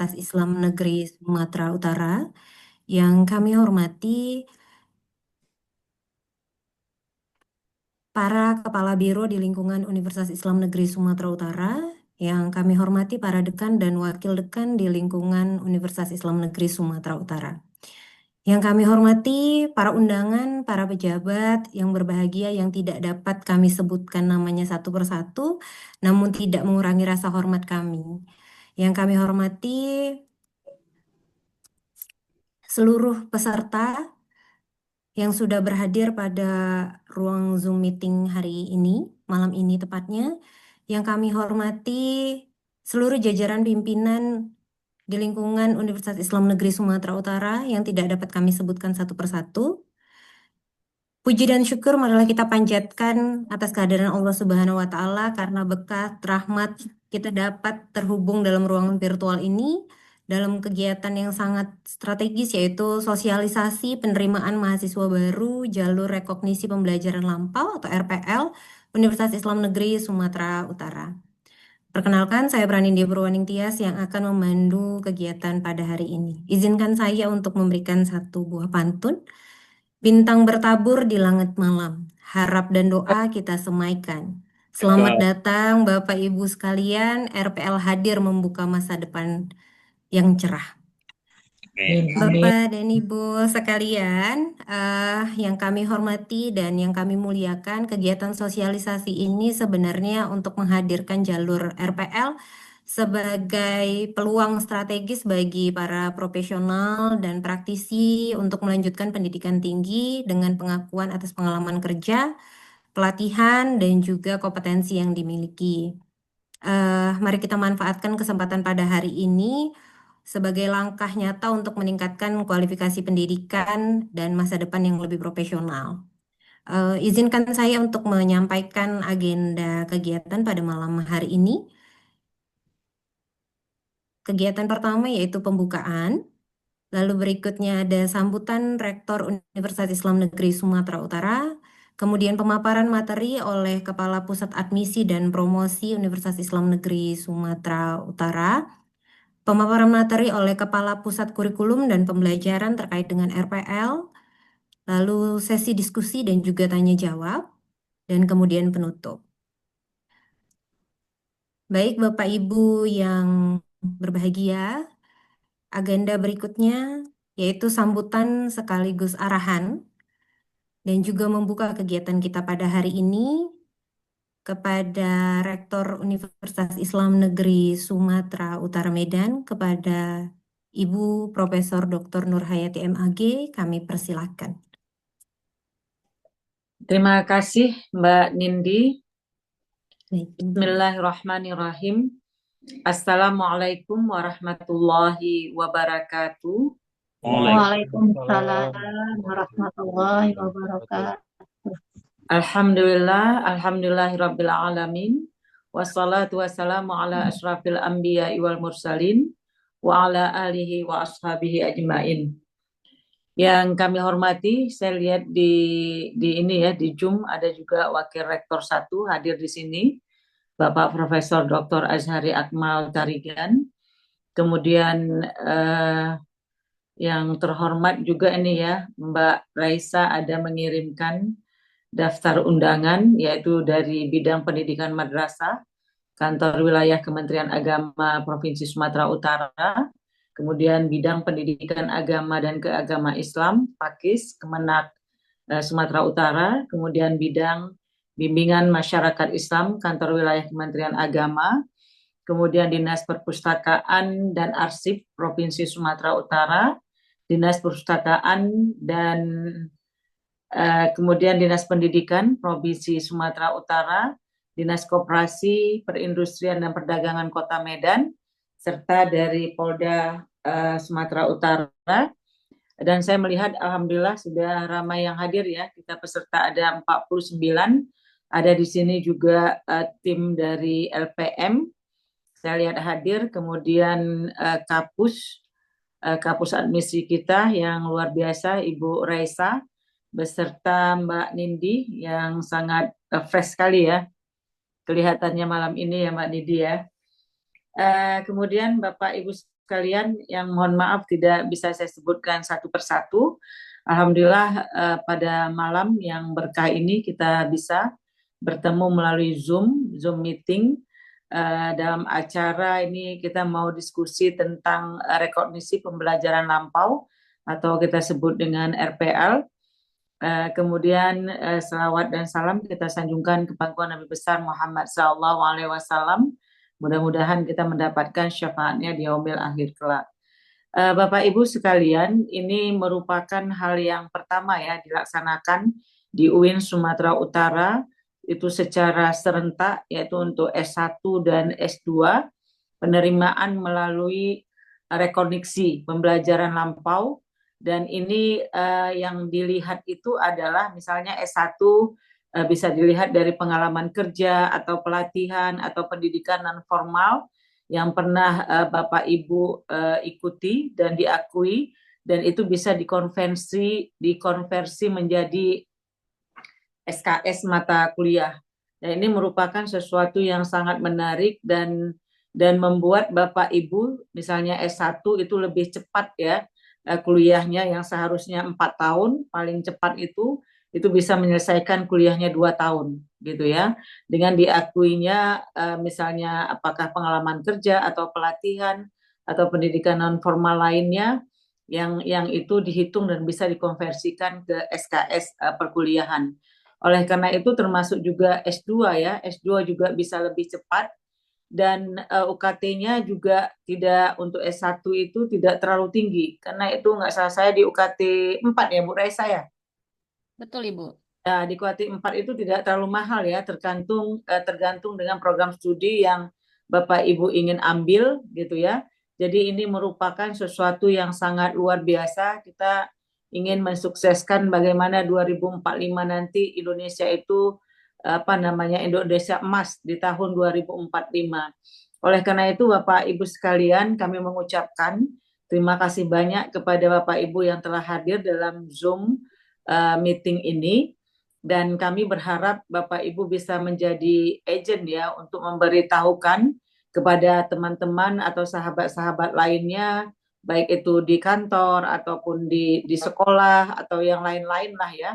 Universitas Islam Negeri Sumatera Utara. Yang kami hormati para Kepala Biro di lingkungan Universitas Islam Negeri Sumatera Utara, yang kami hormati para dekan dan wakil dekan di lingkungan Universitas Islam Negeri Sumatera Utara. Yang kami hormati para undangan, para pejabat yang berbahagia yang tidak dapat kami sebutkan namanya satu persatu, namun tidak mengurangi rasa hormat kami. Yang kami hormati seluruh peserta yang sudah berhadir pada ruang Zoom meeting hari ini, malam ini tepatnya, yang kami hormati seluruh jajaran pimpinan di lingkungan Universitas Islam Negeri Sumatera Utara yang tidak dapat kami sebutkan satu persatu. Puji dan syukur marilah kita panjatkan atas kehadiran Allah Subhanahu wa Ta'ala karena berkat rahmat kita dapat terhubung dalam ruangan virtual ini dalam kegiatan yang sangat strategis yaitu sosialisasi penerimaan mahasiswa baru jalur rekognisi pembelajaran lampau atau RPL Universitas Islam Negeri Sumatera Utara. Perkenalkan, saya Pranindya Purwaning Tias yang akan memandu kegiatan pada hari ini. Izinkan saya untuk memberikan satu buah pantun. Bintang bertabur di langit malam, harap dan doa kita semaikan. Selamat datang Bapak Ibu sekalian, RPL hadir membuka masa depan yang cerah. Bapak dan Ibu sekalian, yang kami hormati dan yang kami muliakan, kegiatan sosialisasi ini sebenarnya untuk menghadirkan jalur RPL sebagai peluang strategis bagi para profesional dan praktisi untuk melanjutkan pendidikan tinggi dengan pengakuan atas pengalaman kerja, pelatihan, dan juga kompetensi yang dimiliki. Mari kita manfaatkan kesempatan pada hari ini sebagai langkah nyata untuk meningkatkan kualifikasi pendidikan dan masa depan yang lebih profesional. Izinkan saya untuk menyampaikan agenda kegiatan pada malam hari ini. Kegiatan pertama yaitu pembukaan, lalu berikutnya ada sambutan Rektor Universitas Islam Negeri Sumatera Utara, kemudian pemaparan materi oleh Kepala Pusat Admisi dan Promosi Universitas Islam Negeri Sumatera Utara, pemaparan materi oleh Kepala Pusat Kurikulum dan Pembelajaran terkait dengan RPL, lalu sesi diskusi dan juga tanya jawab, dan kemudian penutup. Baik Bapak Ibu yang berbahagia, agenda berikutnya yaitu sambutan sekaligus arahan dan juga membuka kegiatan kita pada hari ini kepada Rektor Universitas Islam Negeri Sumatera Utara Medan, kepada Ibu Profesor Dr. Nurhayati MAG, kami persilahkan. Terima kasih Mbak Nindi. Baik. Bismillahirrahmanirrahim. Assalamualaikum warahmatullahi wabarakatuh. Waalaikumsalam warahmatullahi wabarakatuh. Alhamdulillahirabbil alamin. Wassalatu wassalamu ala asyrafil anbiya'i wal mursalin wa ala alihi wa ashabihi ajmain. Yang kami hormati, saya lihat di ini ya, di Zoom ada juga Wakil Rektor 1 hadir di sini, Bapak Profesor Dr. Azhari Akmal Tarigan. Kemudian yang terhormat juga ini ya, Mbak Raisa ada mengirimkan daftar undangan yaitu dari bidang pendidikan madrasah, Kantor Wilayah Kementerian Agama Provinsi Sumatera Utara, kemudian bidang pendidikan agama dan keagama Islam, Pakis, Kemenak Sumatera Utara, kemudian bidang bimbingan masyarakat Islam, Kantor Wilayah Kementerian Agama, kemudian Dinas Perpustakaan dan Arsip Provinsi Sumatera Utara, Dinas Perpustakaan dan kemudian Dinas Pendidikan Provinsi Sumatera Utara, Dinas Koperasi, Perindustrian dan Perdagangan Kota Medan, serta dari Polda Sumatera Utara. Dan saya melihat alhamdulillah sudah ramai yang hadir ya. Kita peserta ada 49. Ada di sini juga tim dari LPM. Saya lihat hadir, kemudian Kapus Admisi kita yang luar biasa Ibu Raisa beserta Mbak Nindi yang sangat fresh sekali ya kelihatannya malam ini ya Mbak Nindi ya. Kemudian Bapak Ibu sekalian, yang mohon maaf tidak bisa saya sebutkan satu persatu. Alhamdulillah pada malam yang berkah ini kita bisa bertemu melalui Zoom meeting. Dalam acara ini kita mau diskusi tentang rekognisi pembelajaran lampau atau kita sebut dengan RPL. Kemudian selawat dan salam kita sanjungkan ke pangkuan Nabi besar Muhammad SAW. Mudah-mudahan kita mendapatkan syafaatnya di yaumil akhir kelak. Bapak Ibu sekalian, ini merupakan hal yang pertama ya dilaksanakan di UIN Sumatera Utara itu secara serentak, yaitu untuk S1 dan S2 penerimaan melalui rekognisi pembelajaran lampau. Dan ini yang dilihat itu adalah misalnya S1 bisa dilihat dari pengalaman kerja atau pelatihan atau pendidikan non formal yang pernah Bapak Ibu ikuti dan diakui, dan itu bisa dikonversi menjadi SKS mata kuliah. Dan ini merupakan sesuatu yang sangat menarik dan membuat Bapak Ibu misalnya S1 itu lebih cepat ya kuliahnya, yang seharusnya 4 tahun paling cepat itu bisa menyelesaikan kuliahnya 2 tahun gitu ya, dengan diakuinya misalnya apakah pengalaman kerja atau pelatihan atau pendidikan non formal lainnya yang itu dihitung dan bisa dikonversikan ke SKS perkuliahan. Oleh karena itu termasuk juga S2 ya, S2 juga bisa lebih cepat, dan UKT-nya juga tidak, untuk S1 itu tidak terlalu tinggi, karena itu nggak salah saya di UKT 4 ya Bu Raisa ya? Betul, Ibu. Nah, di UKT 4 itu tidak terlalu mahal ya, tergantung dengan program studi yang Bapak Ibu ingin ambil gitu ya. Jadi ini merupakan sesuatu yang sangat luar biasa. Kita ingin mensukseskan bagaimana 2045 nanti Indonesia itu Indonesia emas di tahun 2045. Oleh karena itu Bapak Ibu sekalian, kami mengucapkan terima kasih banyak kepada Bapak Ibu yang telah hadir dalam Zoom meeting ini, dan kami berharap Bapak Ibu bisa menjadi agent ya untuk memberitahukan kepada teman-teman atau sahabat-sahabat lainnya, baik itu di kantor ataupun di sekolah atau yang lain-lain lah ya,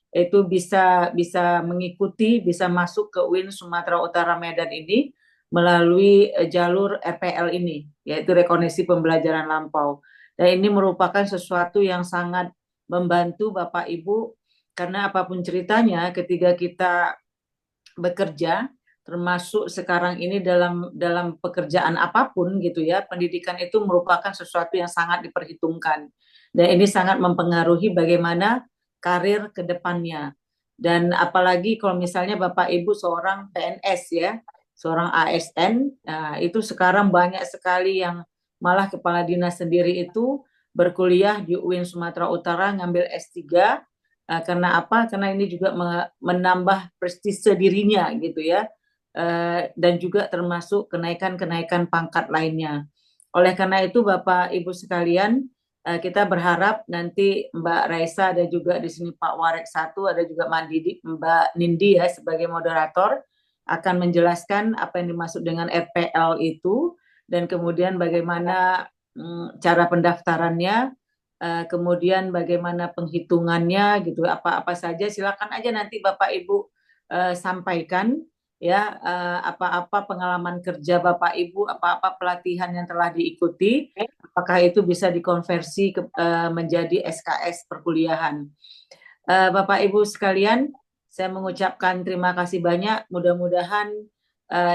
itu bisa mengikuti, bisa masuk ke UIN Sumatera Utara Medan ini melalui jalur RPL ini, yaitu rekognisi pembelajaran lampau. Dan ini merupakan sesuatu yang sangat membantu Bapak Ibu, karena apapun ceritanya ketika kita bekerja, termasuk sekarang ini dalam pekerjaan apapun gitu ya, pendidikan itu merupakan sesuatu yang sangat diperhitungkan. Dan ini sangat mempengaruhi bagaimana karir ke depannya. Dan apalagi kalau misalnya Bapak Ibu seorang PNS ya, seorang ASN, nah itu sekarang banyak sekali yang malah kepala dinas sendiri itu berkuliah di UIN Sumatera Utara ngambil S3. Karena apa? Karena ini juga menambah prestise dirinya gitu ya, dan juga termasuk kenaikan pangkat lainnya. Oleh karena itu Bapak Ibu sekalian, kita berharap nanti Mbak Raisa ada juga di sini, Pak Warek 1, ada juga Mbak Nindi ya sebagai moderator, akan menjelaskan apa yang dimaksud dengan RPL itu, dan kemudian bagaimana cara pendaftarannya, kemudian bagaimana penghitungannya gitu, apa-apa saja silakan aja nanti Bapak Ibu sampaikan ya, apa-apa pengalaman kerja Bapak Ibu, apa-apa pelatihan yang telah diikuti, apakah itu bisa dikonversi menjadi SKS perkuliahan. Bapak Ibu sekalian, saya mengucapkan terima kasih banyak. Mudah-mudahan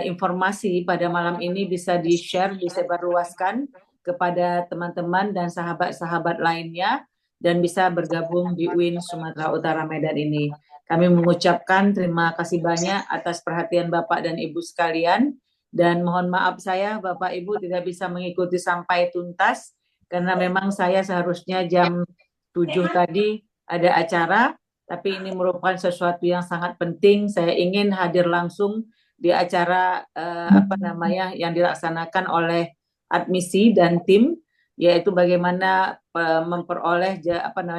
informasi pada malam ini bisa di-share, disebarluaskan kepada teman-teman dan sahabat-sahabat lainnya, dan bisa bergabung di UIN Sumatera Utara Medan ini. Kami mengucapkan terima kasih banyak atas perhatian Bapak dan Ibu sekalian, dan mohon maaf saya Bapak Ibu tidak bisa mengikuti sampai tuntas, karena memang saya seharusnya jam 7 tadi ada acara, tapi ini merupakan sesuatu yang sangat penting. Saya ingin hadir langsung di acara yang dilaksanakan oleh admisi dan tim, yaitu bagaimana memperoleh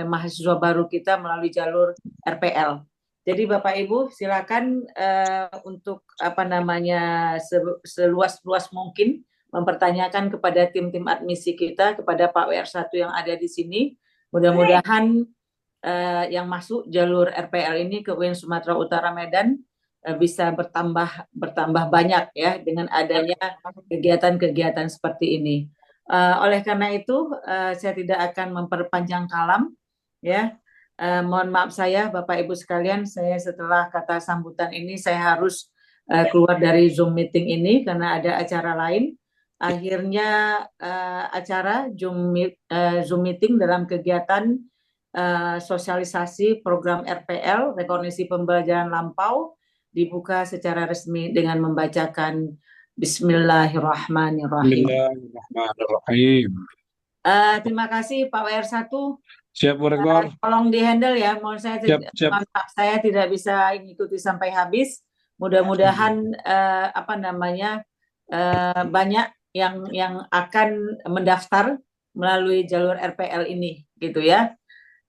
mahasiswa baru kita melalui jalur RPL. Jadi Bapak Ibu silakan untuk seluas-luas mungkin mempertanyakan kepada tim-tim admisi kita, kepada Pak WR1 yang ada di sini. Mudah-mudahan yang masuk jalur RPL ini ke UIN Sumatera Utara Medan bisa bertambah banyak ya dengan adanya kegiatan-kegiatan seperti ini. Oleh karena itu, saya tidak akan memperpanjang kalam ya. Mohon maaf saya Bapak Ibu sekalian, saya setelah kata sambutan ini saya harus keluar dari Zoom meeting ini karena ada acara lain. Akhirnya acara Zoom meeting dalam kegiatan sosialisasi program RPL, Rekognisi Pembelajaran Lampau, dibuka secara resmi dengan membacakan Bismillahirrahmanirrahim. Bismillahirrahmanirrahim. Terima kasih Pak WR1. Siap, Bu Rektor. Tolong dihandle ya. Mohon saya tidak bisa ikuti sampai habis. Mudah-mudahan banyak yang akan mendaftar melalui jalur RPL ini, gitu ya.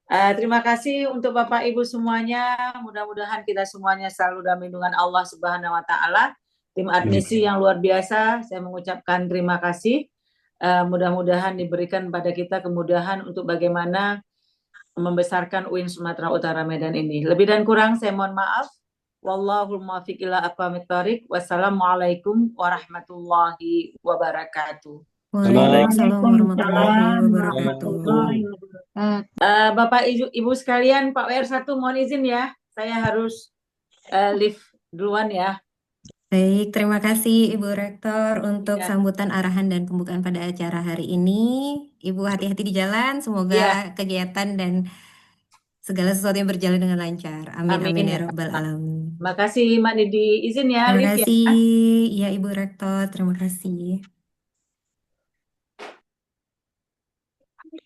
Terima kasih untuk Bapak Ibu semuanya. Mudah-mudahan kita semuanya selalu dalam lindungan Allah Subhanahu wa taala. Tim admisi yang luar biasa, saya mengucapkan terima kasih. Mudah-mudahan diberikan pada kita kemudahan untuk bagaimana membesarkan UIN Sumatera Utara Medan ini. Lebih dan kurang saya mohon maaf. Wallahul muwaffiq ila aqwamit thoriq. Wassalamualaikum warahmatullahi wabarakatuh. Waalaikumsalam warahmatullahi wabarakatuh. Bapak Ibu sekalian, Pak WR1 mohon izin ya, saya harus leave duluan ya. Baik, terima kasih Ibu Rektor untuk sambutan arahan dan pembukaan pada acara hari ini. Ibu hati-hati di jalan, semoga kegiatan dan segala sesuatu yang berjalan dengan lancar. Amin, amin ya Rabbal Alamin. Terima kasih Mbak Nidi, izin ya, Terima live kasih, ya. ya Ibu Rektor, terima kasih.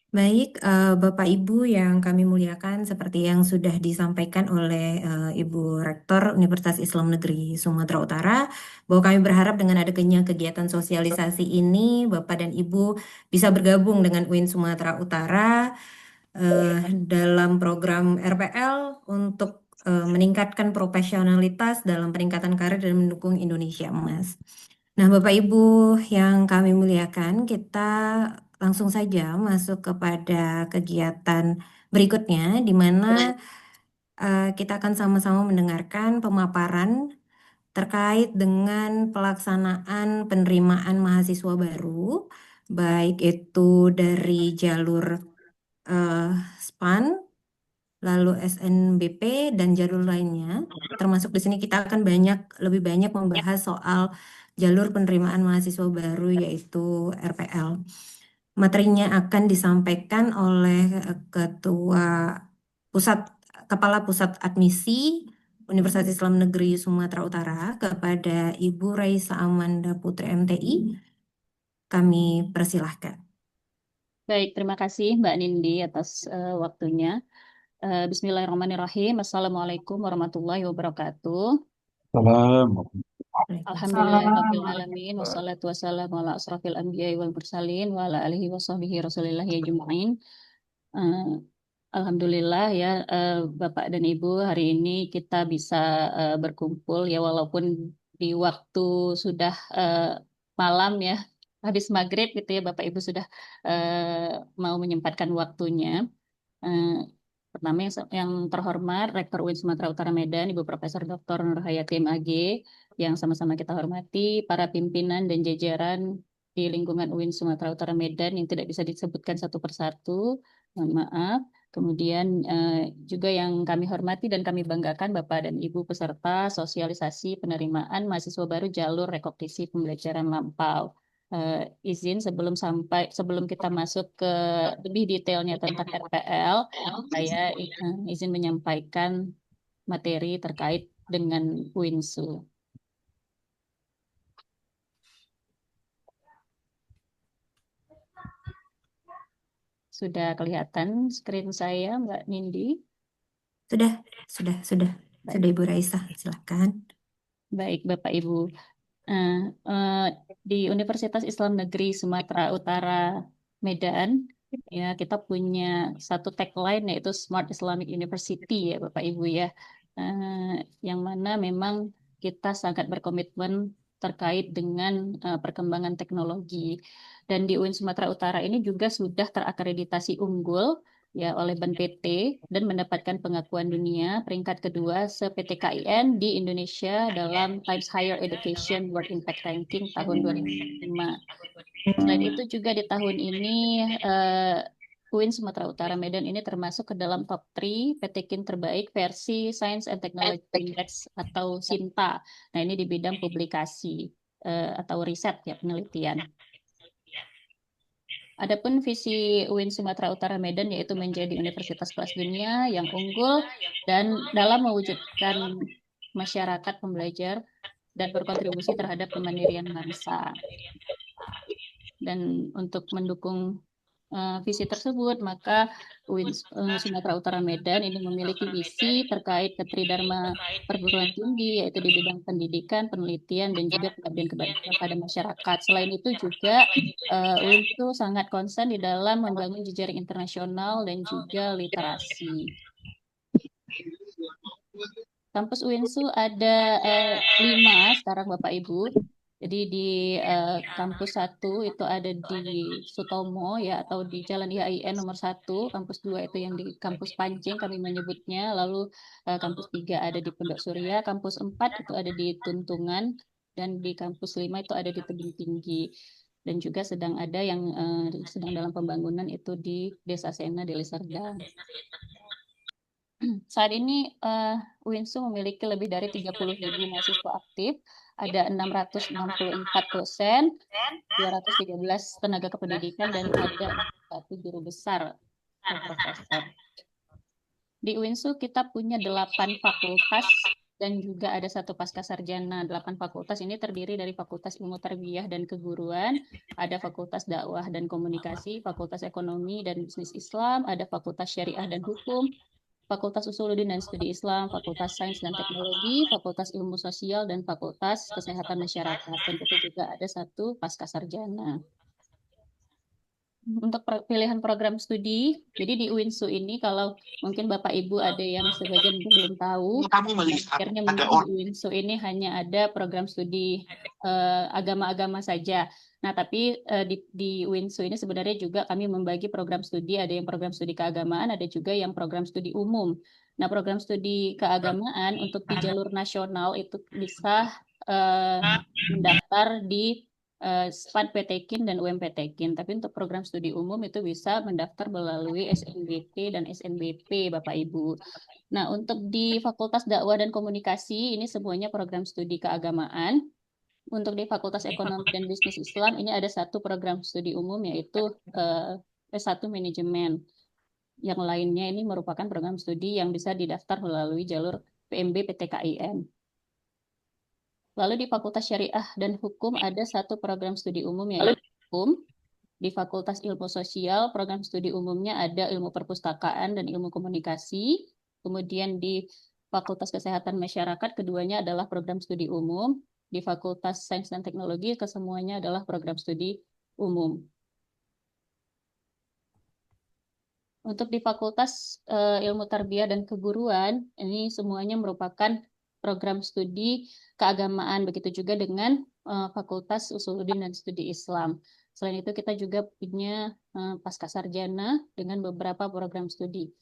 Baik, Bapak Ibu yang kami muliakan, seperti yang sudah disampaikan oleh Ibu Rektor Universitas Islam Negeri Sumatera Utara, bahwa kami berharap dengan adanya kegiatan sosialisasi ini, Bapak dan Ibu bisa bergabung dengan UIN Sumatera Utara dalam program RPL untuk meningkatkan profesionalitas dalam peningkatan karir dan mendukung Indonesia Emas. Nah, Bapak Ibu yang kami muliakan, kita langsung saja masuk kepada kegiatan berikutnya, di mana kita akan sama-sama mendengarkan pemaparan terkait dengan pelaksanaan penerimaan mahasiswa baru, baik itu dari jalur SPAN, lalu SNBP dan jalur lainnya. Termasuk di sini kita akan lebih banyak membahas soal jalur penerimaan mahasiswa baru yaitu RPL. Materinya akan disampaikan oleh Kepala Pusat Admisi Universitas Islam Negeri Sumatera Utara kepada Ibu Raisa Amanda Putri MTI. Kami persilahkan. Baik, terima kasih Mbak Nindi atas waktunya. Bismillahirrahmanirrahim. Assalamualaikum warahmatullahi wabarakatuh. Alhamdulillahirrahmanirrahim. Wassalatu wassalamu ala asrafil anbiya wal mursalin wa ala alihi washabihi rasulillahi ajma'in. Alhamdulillah ya Bapak dan Ibu, hari ini kita bisa berkumpul ya, walaupun di waktu sudah malam ya, habis maghrib gitu ya, Bapak Ibu sudah mau menyempatkan waktunya. Pertama yang terhormat Rektor UIN Sumatera Utara Medan, Ibu Profesor Dr. Nur Hayati MAG, yang sama-sama kita hormati, para pimpinan dan jajaran di lingkungan UIN Sumatera Utara Medan yang tidak bisa disebutkan satu persatu, mohon maaf. Kemudian juga yang kami hormati dan kami banggakan Bapak dan Ibu peserta sosialisasi penerimaan mahasiswa baru jalur rekognisi pembelajaran lampau. Izin sebelum kita masuk ke lebih detailnya tentang RPL, saya izin menyampaikan materi terkait dengan UINSU. Sudah kelihatan screen saya, Mbak Nindi? Sudah, Ibu Raisa, silakan. Baik, Bapak Ibu. Di Universitas Islam Negeri Sumatera Utara Medan, ya kita punya satu tagline yaitu Smart Islamic University ya Bapak Ibu ya, yang mana memang kita sangat berkomitmen terkait dengan perkembangan teknologi. Dan di UIN Sumatera Utara ini juga sudah terakreditasi unggul ya oleh BNPT dan mendapatkan pengakuan dunia peringkat kedua se-PTKIN di Indonesia dalam Times Higher Education World Impact Ranking tahun 2005. Selain itu juga di tahun ini UIN Sumatera Utara Medan ini termasuk ke dalam top 3 PTKIN terbaik versi Science and Technology Index atau SINTA. Nah, ini di bidang publikasi atau riset ya, penelitian. Adapun visi UIN Sumatera Utara Medan yaitu menjadi universitas kelas dunia yang unggul dan dalam mewujudkan masyarakat pembelajar dan berkontribusi terhadap kemandirian bangsa. Dan untuk mendukung visi tersebut, maka UIN Sumatera Utara Medan ini memiliki visi terkait ketridharma perguruan tinggi, yaitu di bidang pendidikan, penelitian, dan juga pengabdian kepada masyarakat. Selain itu juga UIN itu sangat konsen di dalam membangun jejaring internasional dan juga literasi. Kampus UINSU ada 5 sekarang Bapak Ibu. Jadi di kampus 1 itu ada di Sutomo ya atau di Jalan IAIN nomor 1, kampus 2 itu yang di kampus Pancing kami menyebutnya, lalu kampus 3 ada di Pondok Surya, kampus 4 itu ada di Tuntungan, dan di kampus 5 itu ada di Tebing Tinggi. Dan juga sedang ada yang sedang dalam pembangunan itu di Desa Sena, Deli Serdang. Saat ini UINSU memiliki lebih dari 30.000 mahasiswa aktif, ada 664 dosen, 213 tenaga kependidikan, dan ada 1 guru besar atau profesor. Di UINSU kita punya 8 fakultas dan juga ada 1 pascasarjana. 8 fakultas ini terdiri dari Fakultas Ilmu Tarbiyah dan Keguruan, ada Fakultas Dakwah dan Komunikasi, Fakultas Ekonomi dan Bisnis Islam, ada Fakultas Syariah dan Hukum, Fakultas Usuluddin dan Studi Islam, Fakultas Sains dan Teknologi, Fakultas Ilmu Sosial, dan Fakultas Kesehatan Masyarakat. Dan itu juga ada 1 pascasarjana. Untuk pilihan program studi, jadi di UINSU ini kalau mungkin Bapak Ibu ada yang sebagian belum tahu, akhirnya mungkin di UINSU ini hanya ada program studi agama-agama saja. Nah, tapi di UINSU ini sebenarnya juga kami membagi program studi, ada yang program studi keagamaan, ada juga yang program studi umum. Nah, program studi keagamaan untuk di jalur nasional itu bisa mendaftar di SPAD PTKIN dan UMPTKIN. Tapi untuk program studi umum itu bisa mendaftar melalui SNBT dan SNBP, Bapak Ibu. Nah, untuk di Fakultas Dakwah dan Komunikasi, ini semuanya program studi keagamaan. Untuk di Fakultas Ekonomi dan Bisnis Islam, ini ada 1 program studi umum, yaitu S1 Manajemen. Yang lainnya ini merupakan program studi yang bisa didaftar melalui jalur PMB PTKIN. Lalu di Fakultas Syariah dan Hukum ada 1 program studi umum yaitu Hukum. Di Fakultas Ilmu Sosial, program studi umumnya ada Ilmu Perpustakaan dan Ilmu Komunikasi. Kemudian di Fakultas Kesehatan Masyarakat, keduanya adalah program studi umum. Di Fakultas Sains dan Teknologi, kesemuanya adalah program studi umum. Untuk di Fakultas Ilmu Tarbiyah dan Keguruan, ini semuanya merupakan program studi keagamaan, begitu juga dengan Fakultas Usuluddin dan Studi Islam. Selain itu kita juga punya pascasarjana dengan beberapa program studi.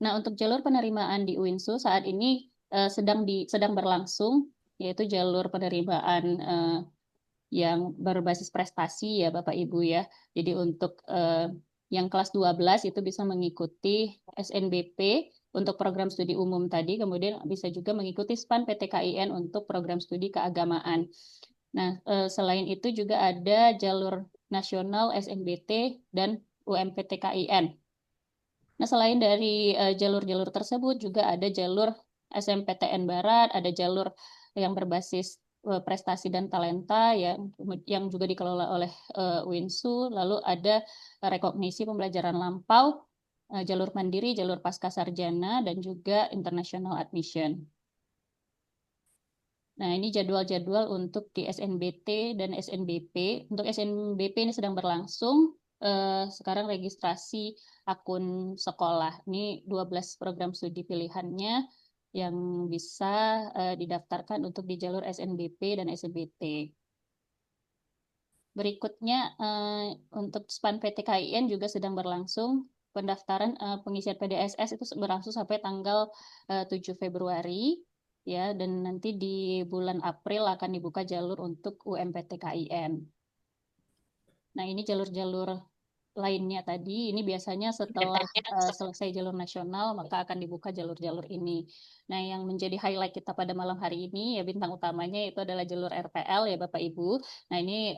Nah, untuk jalur penerimaan di UINSU saat ini sedang berlangsung, yaitu jalur penerimaan yang berbasis prestasi ya Bapak Ibu ya. Jadi untuk yang kelas 12 itu bisa mengikuti SNBP untuk program studi umum tadi, kemudian bisa juga mengikuti SPAN PTKIN untuk program studi keagamaan. Nah, selain itu juga ada jalur nasional SNBT dan UMPTKIN. Nah, selain dari jalur-jalur tersebut juga ada jalur SMPTN Barat, ada jalur yang berbasis prestasi dan talenta yang juga dikelola oleh UINSU, lalu ada rekognisi pembelajaran lampau, jalur mandiri, jalur pascasarjana, dan juga international admission. Nah, ini jadwal-jadwal untuk di SNBT dan SNBP. Untuk SNBP ini sedang berlangsung. Sekarang registrasi akun sekolah. Ini 12 program studi pilihannya. yang bisa didaftarkan untuk di jalur SNBP dan SNBT. Berikutnya untuk SPAN PTKIN juga sedang berlangsung. Pendaftaran pengisian PDSS itu berlangsung sampai tanggal 7 Februari ya, dan nanti di bulan April akan dibuka jalur untuk UMPTKIN. Nah, ini jalur-jalur lainnya tadi, ini biasanya setelah selesai jalur nasional, maka akan dibuka jalur-jalur ini. Nah, yang menjadi highlight kita pada malam hari ini, ya bintang utamanya itu adalah jalur RPL ya Bapak Ibu. Nah, ini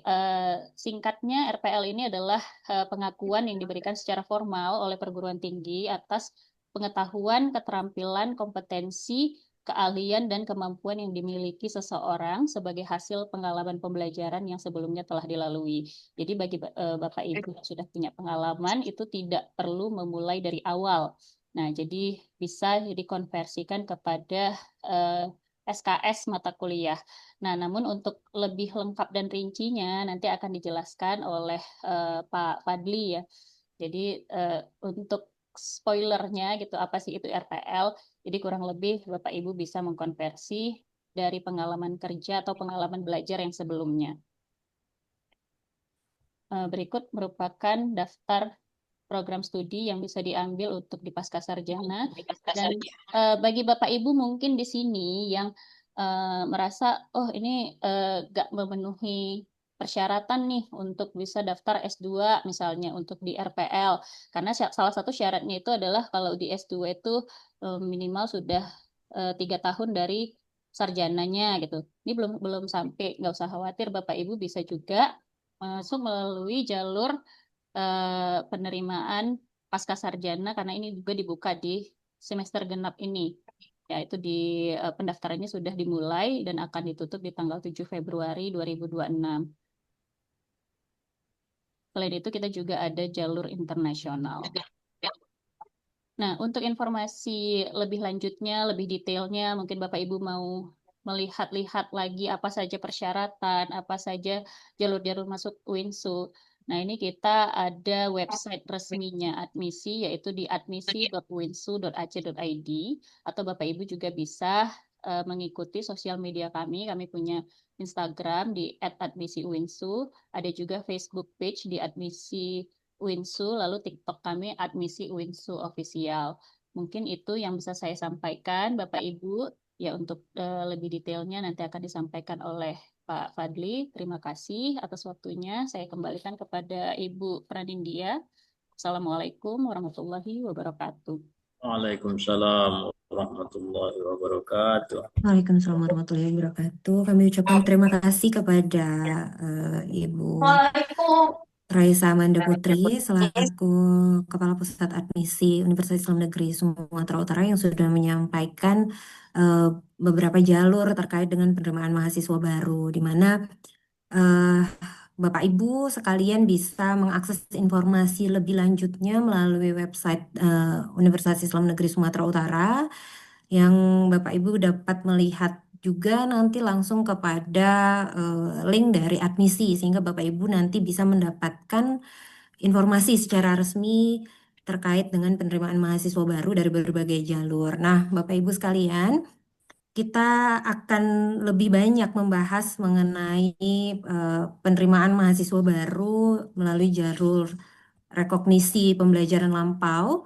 singkatnya RPL ini adalah pengakuan yang diberikan secara formal oleh perguruan tinggi atas pengetahuan, keterampilan, kompetensi, keahlian, dan kemampuan yang dimiliki seseorang sebagai hasil pengalaman pembelajaran yang sebelumnya telah dilalui. Jadi bagi Bapak Ibu yang sudah punya pengalaman itu tidak perlu memulai dari awal. Nah, jadi bisa dikonversikan kepada SKS mata kuliah. Nah, namun untuk lebih lengkap dan rincinya nanti akan dijelaskan oleh Pak Fadli ya. Jadi untuk spoilernya gitu apa sih itu RPL? Jadi kurang lebih Bapak Ibu bisa mengkonversi dari pengalaman kerja atau pengalaman belajar yang sebelumnya. Berikut merupakan daftar program studi yang bisa diambil untuk di Pascasarjana. Dan bagi Bapak Ibu mungkin di sini yang merasa, oh ini nggak memenuhi persyaratan nih untuk bisa daftar S2 misalnya untuk di RPL. Karena salah satu syaratnya itu adalah kalau di S2 itu minimal sudah 3 tahun dari sarjananya gitu. Ini belum belum sampai, nggak usah khawatir Bapak Ibu bisa juga masuk melalui jalur penerimaan pasca sarjana karena ini juga dibuka di semester genap ini. Ya, itu pendaftarannya sudah dimulai dan akan ditutup di tanggal 7 Februari 2026. Selain itu kita juga ada jalur internasional. Nah, untuk informasi lebih lanjutnya, lebih detailnya, mungkin Bapak Ibu mau melihat-lihat lagi apa saja persyaratan, apa saja jalur-jalur masuk UINSU. Nah, ini kita ada website resminya admisi, yaitu di admisi.uinsu.ac.id, atau Bapak Ibu juga bisa mengikuti sosial media kami. Kami punya Instagram di @admisiuinsu, ada juga Facebook page di admisi Winsu, lalu TikTok kami Admisi Winsu Official. Mungkin itu yang bisa saya sampaikan, Bapak Ibu. Ya, untuk lebih detailnya nanti akan disampaikan oleh Pak Fadli. Terima kasih atas waktunya. Saya kembalikan kepada Ibu Pranindya. Assalamualaikum warahmatullahi wabarakatuh. Waalaikumsalam warahmatullahi wabarakatuh. Waalaikumsalam warahmatullahi wabarakatuh. Kami ucapkan terima kasih kepada Ibu Raisa Amanda Putri selaku Kepala Pusat Admisi Universitas Islam Negeri Sumatera Utara yang sudah menyampaikan beberapa jalur terkait dengan penerimaan mahasiswa baru, di mana Bapak Ibu sekalian bisa mengakses informasi lebih lanjutnya melalui website Universitas Islam Negeri Sumatera Utara yang Bapak Ibu dapat melihat juga nanti langsung kepada link dari admisi sehingga Bapak Ibu nanti bisa mendapatkan informasi secara resmi terkait dengan penerimaan mahasiswa baru dari berbagai jalur. Nah, Bapak Ibu sekalian, kita akan lebih banyak membahas mengenai penerimaan mahasiswa baru melalui jalur rekognisi pembelajaran lampau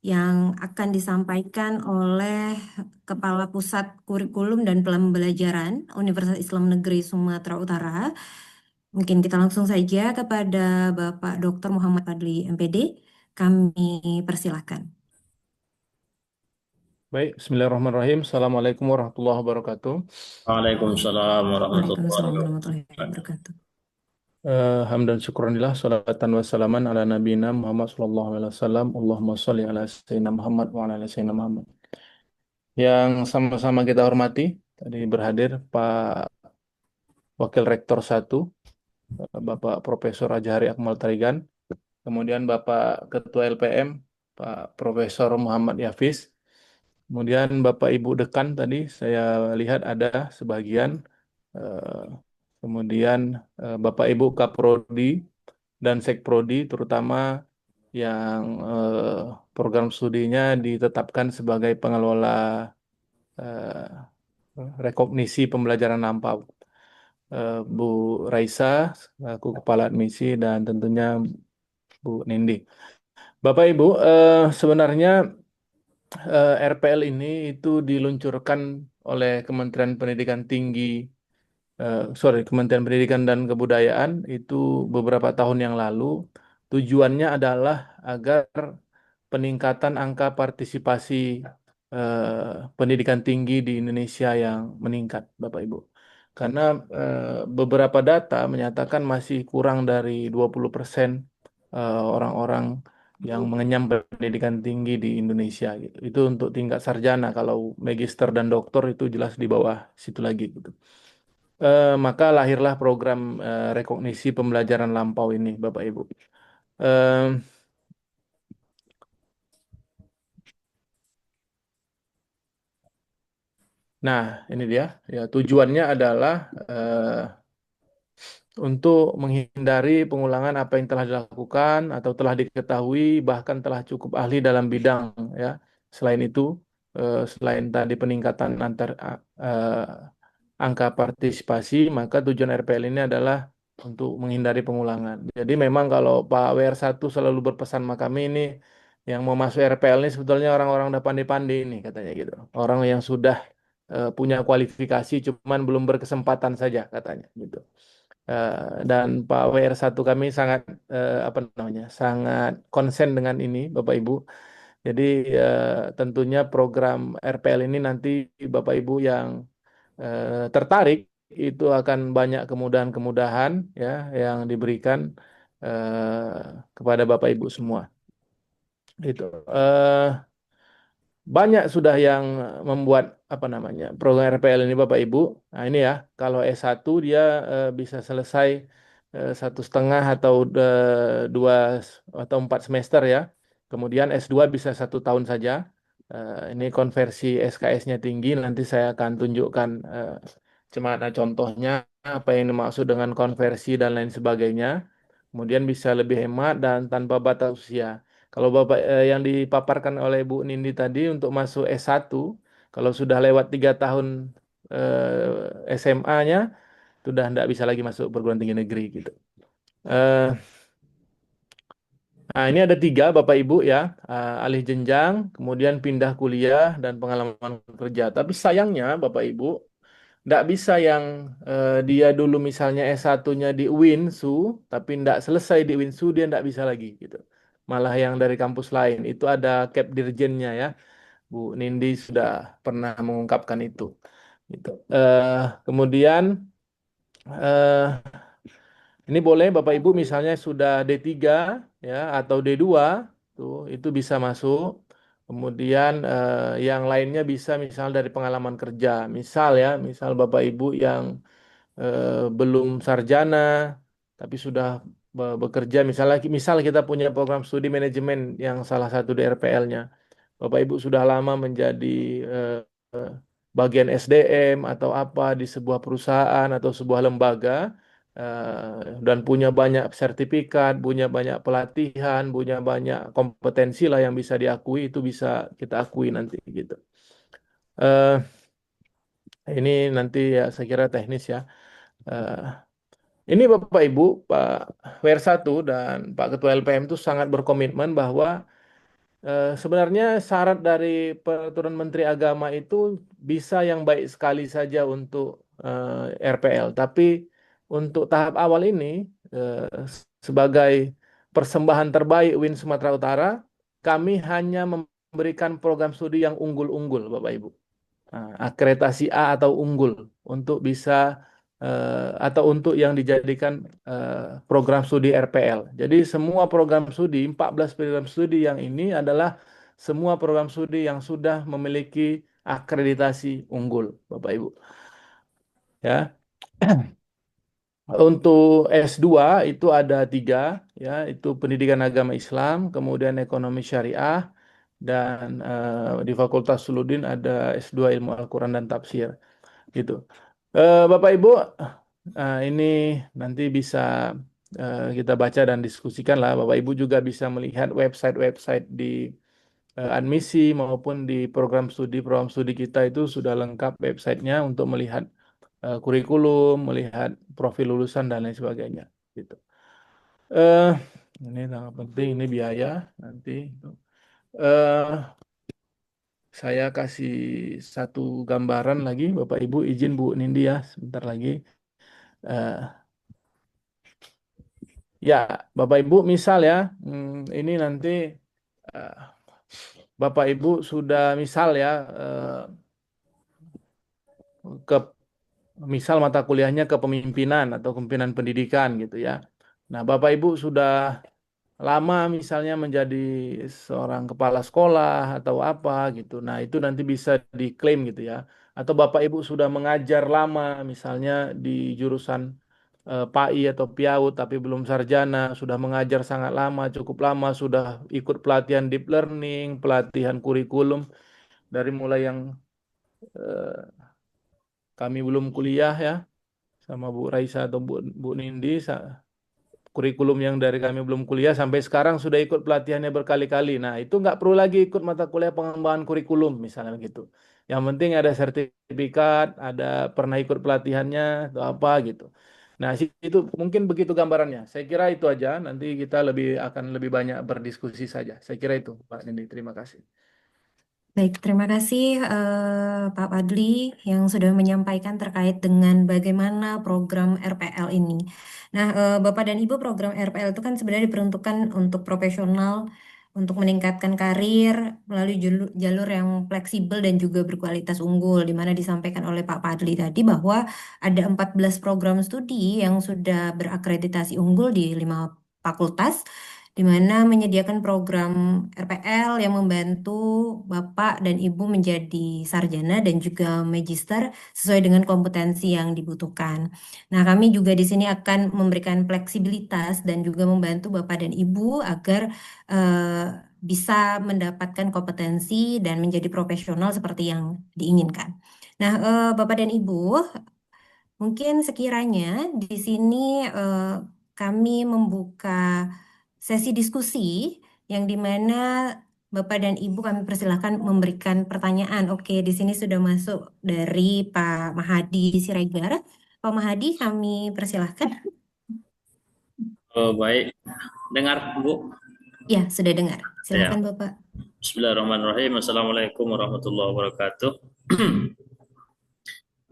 yang akan disampaikan oleh Kepala Pusat Kurikulum dan Pembelajaran Universitas Islam Negeri Sumatera Utara. Mungkin kita langsung saja kepada Bapak Dr. Muhammad Fadli, MPD. Kami persilahkan. Baik, Bismillahirrahmanirrahim. Assalamualaikum warahmatullahi wabarakatuh. Waalaikumsalam warahmatullahi Waalaikumsalam wabarakatuh. warahmatullahi wabarakatuh. Hamdan syukranillah, salatan wassalaman ala nabiyina Muhammad sallallahu alaihi wasallam. Allahumma sholli ala sayyidina Muhammad wa ala ali sayyidina Muhammad. Yang sama-sama kita hormati, tadi berhadir Pak Wakil Rektor 1, Bapak Profesor Ajhari Akmal Tarigan, kemudian Bapak Ketua LPM, Pak Profesor Muhammad Yafiz, kemudian Bapak Ibu Dekan tadi saya lihat ada sebagian, eh, kemudian Bapak Ibu Kaprodi dan Sekprodi, terutama yang program studinya ditetapkan sebagai pengelola eh, rekognisi pembelajaran lampau. Bu Raisa, selaku Kepala Admisi, dan tentunya Bu Nindi. Bapak Ibu, sebenarnya RPL ini itu diluncurkan oleh Kementerian Pendidikan Tinggi, Kementerian Pendidikan dan Kebudayaan itu beberapa tahun yang lalu. Tujuannya adalah agar peningkatan angka partisipasi pendidikan tinggi di Indonesia yang meningkat, Bapak Ibu. Karena beberapa data menyatakan masih kurang dari 20% orang-orang yang mengenyam pendidikan tinggi di Indonesia gitu. Itu untuk tingkat sarjana, kalau magister dan doktor itu jelas di bawah situ lagi gitu. Maka lahirlah program rekognisi pembelajaran lampau ini, Bapak Ibu. Eh, nah, ini dia. Ya, tujuannya adalah untuk menghindari pengulangan apa yang telah dilakukan atau telah diketahui, bahkan telah cukup ahli dalam bidang. Ya, selain itu, selain tadi peningkatan angka partisipasi, maka tujuan RPL ini adalah untuk menghindari pengulangan. Jadi memang kalau Pak WR1 selalu berpesan sama kami ini, yang mau masuk RPL ini sebetulnya orang-orang udah pandai-pandai ini katanya gitu. Orang yang sudah punya kualifikasi, cuman belum berkesempatan saja katanya gitu. Dan Pak WR1 kami sangat apa namanya, sangat konsen dengan ini, Bapak Ibu. Jadi tentunya program RPL ini nanti Bapak Ibu yang tertarik itu akan banyak kemudahan-kemudahan ya yang diberikan kepada Bapak Ibu semua. Itu banyak sudah yang membuat apa namanya program RPL ini Bapak Ibu. Nah ini ya, kalau S1 dia bisa selesai 1,5 atau 2 atau 4 semester ya. Kemudian S2 bisa 1 tahun saja. Ini konversi SKS-nya tinggi. Nanti saya akan tunjukkan gimana contohnya, apa yang dimaksud dengan konversi dan lain sebagainya. Kemudian bisa lebih hemat dan tanpa batas usia. Kalau Bapak yang dipaparkan oleh Bu Nindi tadi untuk masuk S1, kalau sudah lewat 3 tahun SMA-nya, sudah tidak bisa lagi masuk perguruan tinggi negeri gitu. Eh, Nah, ini ada 3 Bapak Ibu ya, alih jenjang, kemudian pindah kuliah dan pengalaman kerja. Tapi sayangnya Bapak Ibu, tidak bisa yang dia dulu misalnya S1-nya di UINSU, tapi tidak selesai di UINSU, dia tidak bisa lagi gitu. Malah yang dari kampus lain, itu ada cap dirjennya ya. Bu Nindi sudah pernah mengungkapkan itu. Gitu. Kemudian eh, ini boleh Bapak Ibu misalnya sudah D3 ya atau D2 tuh itu bisa masuk. Kemudian yang lainnya bisa misal dari pengalaman kerja. Misal ya, misal Bapak Ibu yang belum sarjana tapi sudah bekerja, misalnya misal kita punya program studi manajemen yang salah satu di RPL-nya. Bapak Ibu sudah lama menjadi eh, eh, bagian SDM atau apa di sebuah perusahaan atau sebuah lembaga, dan punya banyak sertifikat, punya banyak pelatihan, punya banyak kompetensi lah yang bisa diakui, itu bisa kita akui nanti gitu. Eh, ini nanti ya saya kira teknis ya. Eh, ini Bapak Ibu, Pak WR1 dan Pak Ketua LPM itu sangat berkomitmen bahwa sebenarnya syarat dari peraturan Menteri Agama itu bisa yang baik sekali saja untuk RPL, tapi untuk tahap awal ini sebagai persembahan terbaik UIN Sumatera Utara, kami hanya memberikan program studi yang unggul-unggul, Bapak Ibu. Akreditasi A atau unggul untuk bisa atau untuk yang dijadikan program studi RPL. Jadi semua program studi, 14 program studi yang ini adalah semua program studi yang sudah memiliki akreditasi unggul, Bapak Ibu. Ya. Untuk S2 itu ada 3, ya, itu pendidikan agama Islam, kemudian ekonomi syariah, dan di Fakultas Suluddin ada S2 ilmu Al-Quran dan Tafsir, gitu. Bapak Ibu, ini nanti bisa kita baca dan diskusikan lah. Bapak Ibu juga bisa melihat website-website di admisi maupun di program studi kita itu sudah lengkap websitenya untuk melihat kurikulum, melihat profil lulusan dan lain sebagainya. Gitu. Eh, ini sangat penting, ini biaya nanti. Eh, saya kasih satu gambaran lagi, Bapak Ibu izin Bu Nindi ya, sebentar lagi. Eh, ya, Bapak Ibu misal ya, ini nanti eh, Bapak Ibu sudah misal ya ke misal mata kuliahnya kepemimpinan atau kepemimpinan pendidikan gitu ya. Nah, Bapak Ibu sudah lama misalnya menjadi seorang kepala sekolah atau apa gitu. Nah, itu nanti bisa diklaim gitu ya. Atau Bapak Ibu sudah mengajar lama misalnya di jurusan PAI atau PIAUD tapi belum sarjana, sudah mengajar sangat lama, cukup lama, sudah ikut pelatihan deep learning, pelatihan kurikulum dari mulai yang eh, kami belum kuliah ya sama Bu Raisa atau Bu Nindi kurikulum yang dari kami belum kuliah sampai sekarang sudah ikut pelatihannya berkali-kali. Nah, itu nggak perlu lagi ikut mata kuliah pengembangan kurikulum misalnya gitu. Yang penting ada sertifikat, ada pernah ikut pelatihannya atau apa gitu. Nah, itu mungkin begitu gambarannya. Saya kira itu aja. Nanti kita akan lebih banyak berdiskusi saja. Saya kira itu, Pak Nindi. Terima kasih. Baik, terima kasih Pak Padli yang sudah menyampaikan terkait dengan bagaimana program RPL ini. Nah, Bapak dan Ibu, program RPL itu kan sebenarnya diperuntukkan untuk profesional untuk meningkatkan karir melalui jalur yang fleksibel dan juga berkualitas unggul, di mana disampaikan oleh Pak Padli tadi bahwa ada 14 program studi yang sudah berakreditasi unggul di 5 fakultas di mana menyediakan program RPL yang membantu Bapak dan Ibu menjadi sarjana dan juga magister sesuai dengan kompetensi yang dibutuhkan. Nah, kami juga di sini akan memberikan fleksibilitas dan juga membantu Bapak dan Ibu agar eh, bisa mendapatkan kompetensi dan menjadi profesional seperti yang diinginkan. Nah, Bapak dan Ibu, mungkin sekiranya di sini kami membuka sesi diskusi yang dimana Bapak dan Ibu kami persilahkan memberikan pertanyaan. Oke, di sini sudah masuk dari Pak Mahadi Siregar. Pak Mahadi, kami persilahkan. Oh, baik. Dengar, Bu? Ya, sudah dengar. Ya. Silakan Bapak. Bismillahirrahmanirrahim. Assalamualaikum warahmatullahi wabarakatuh.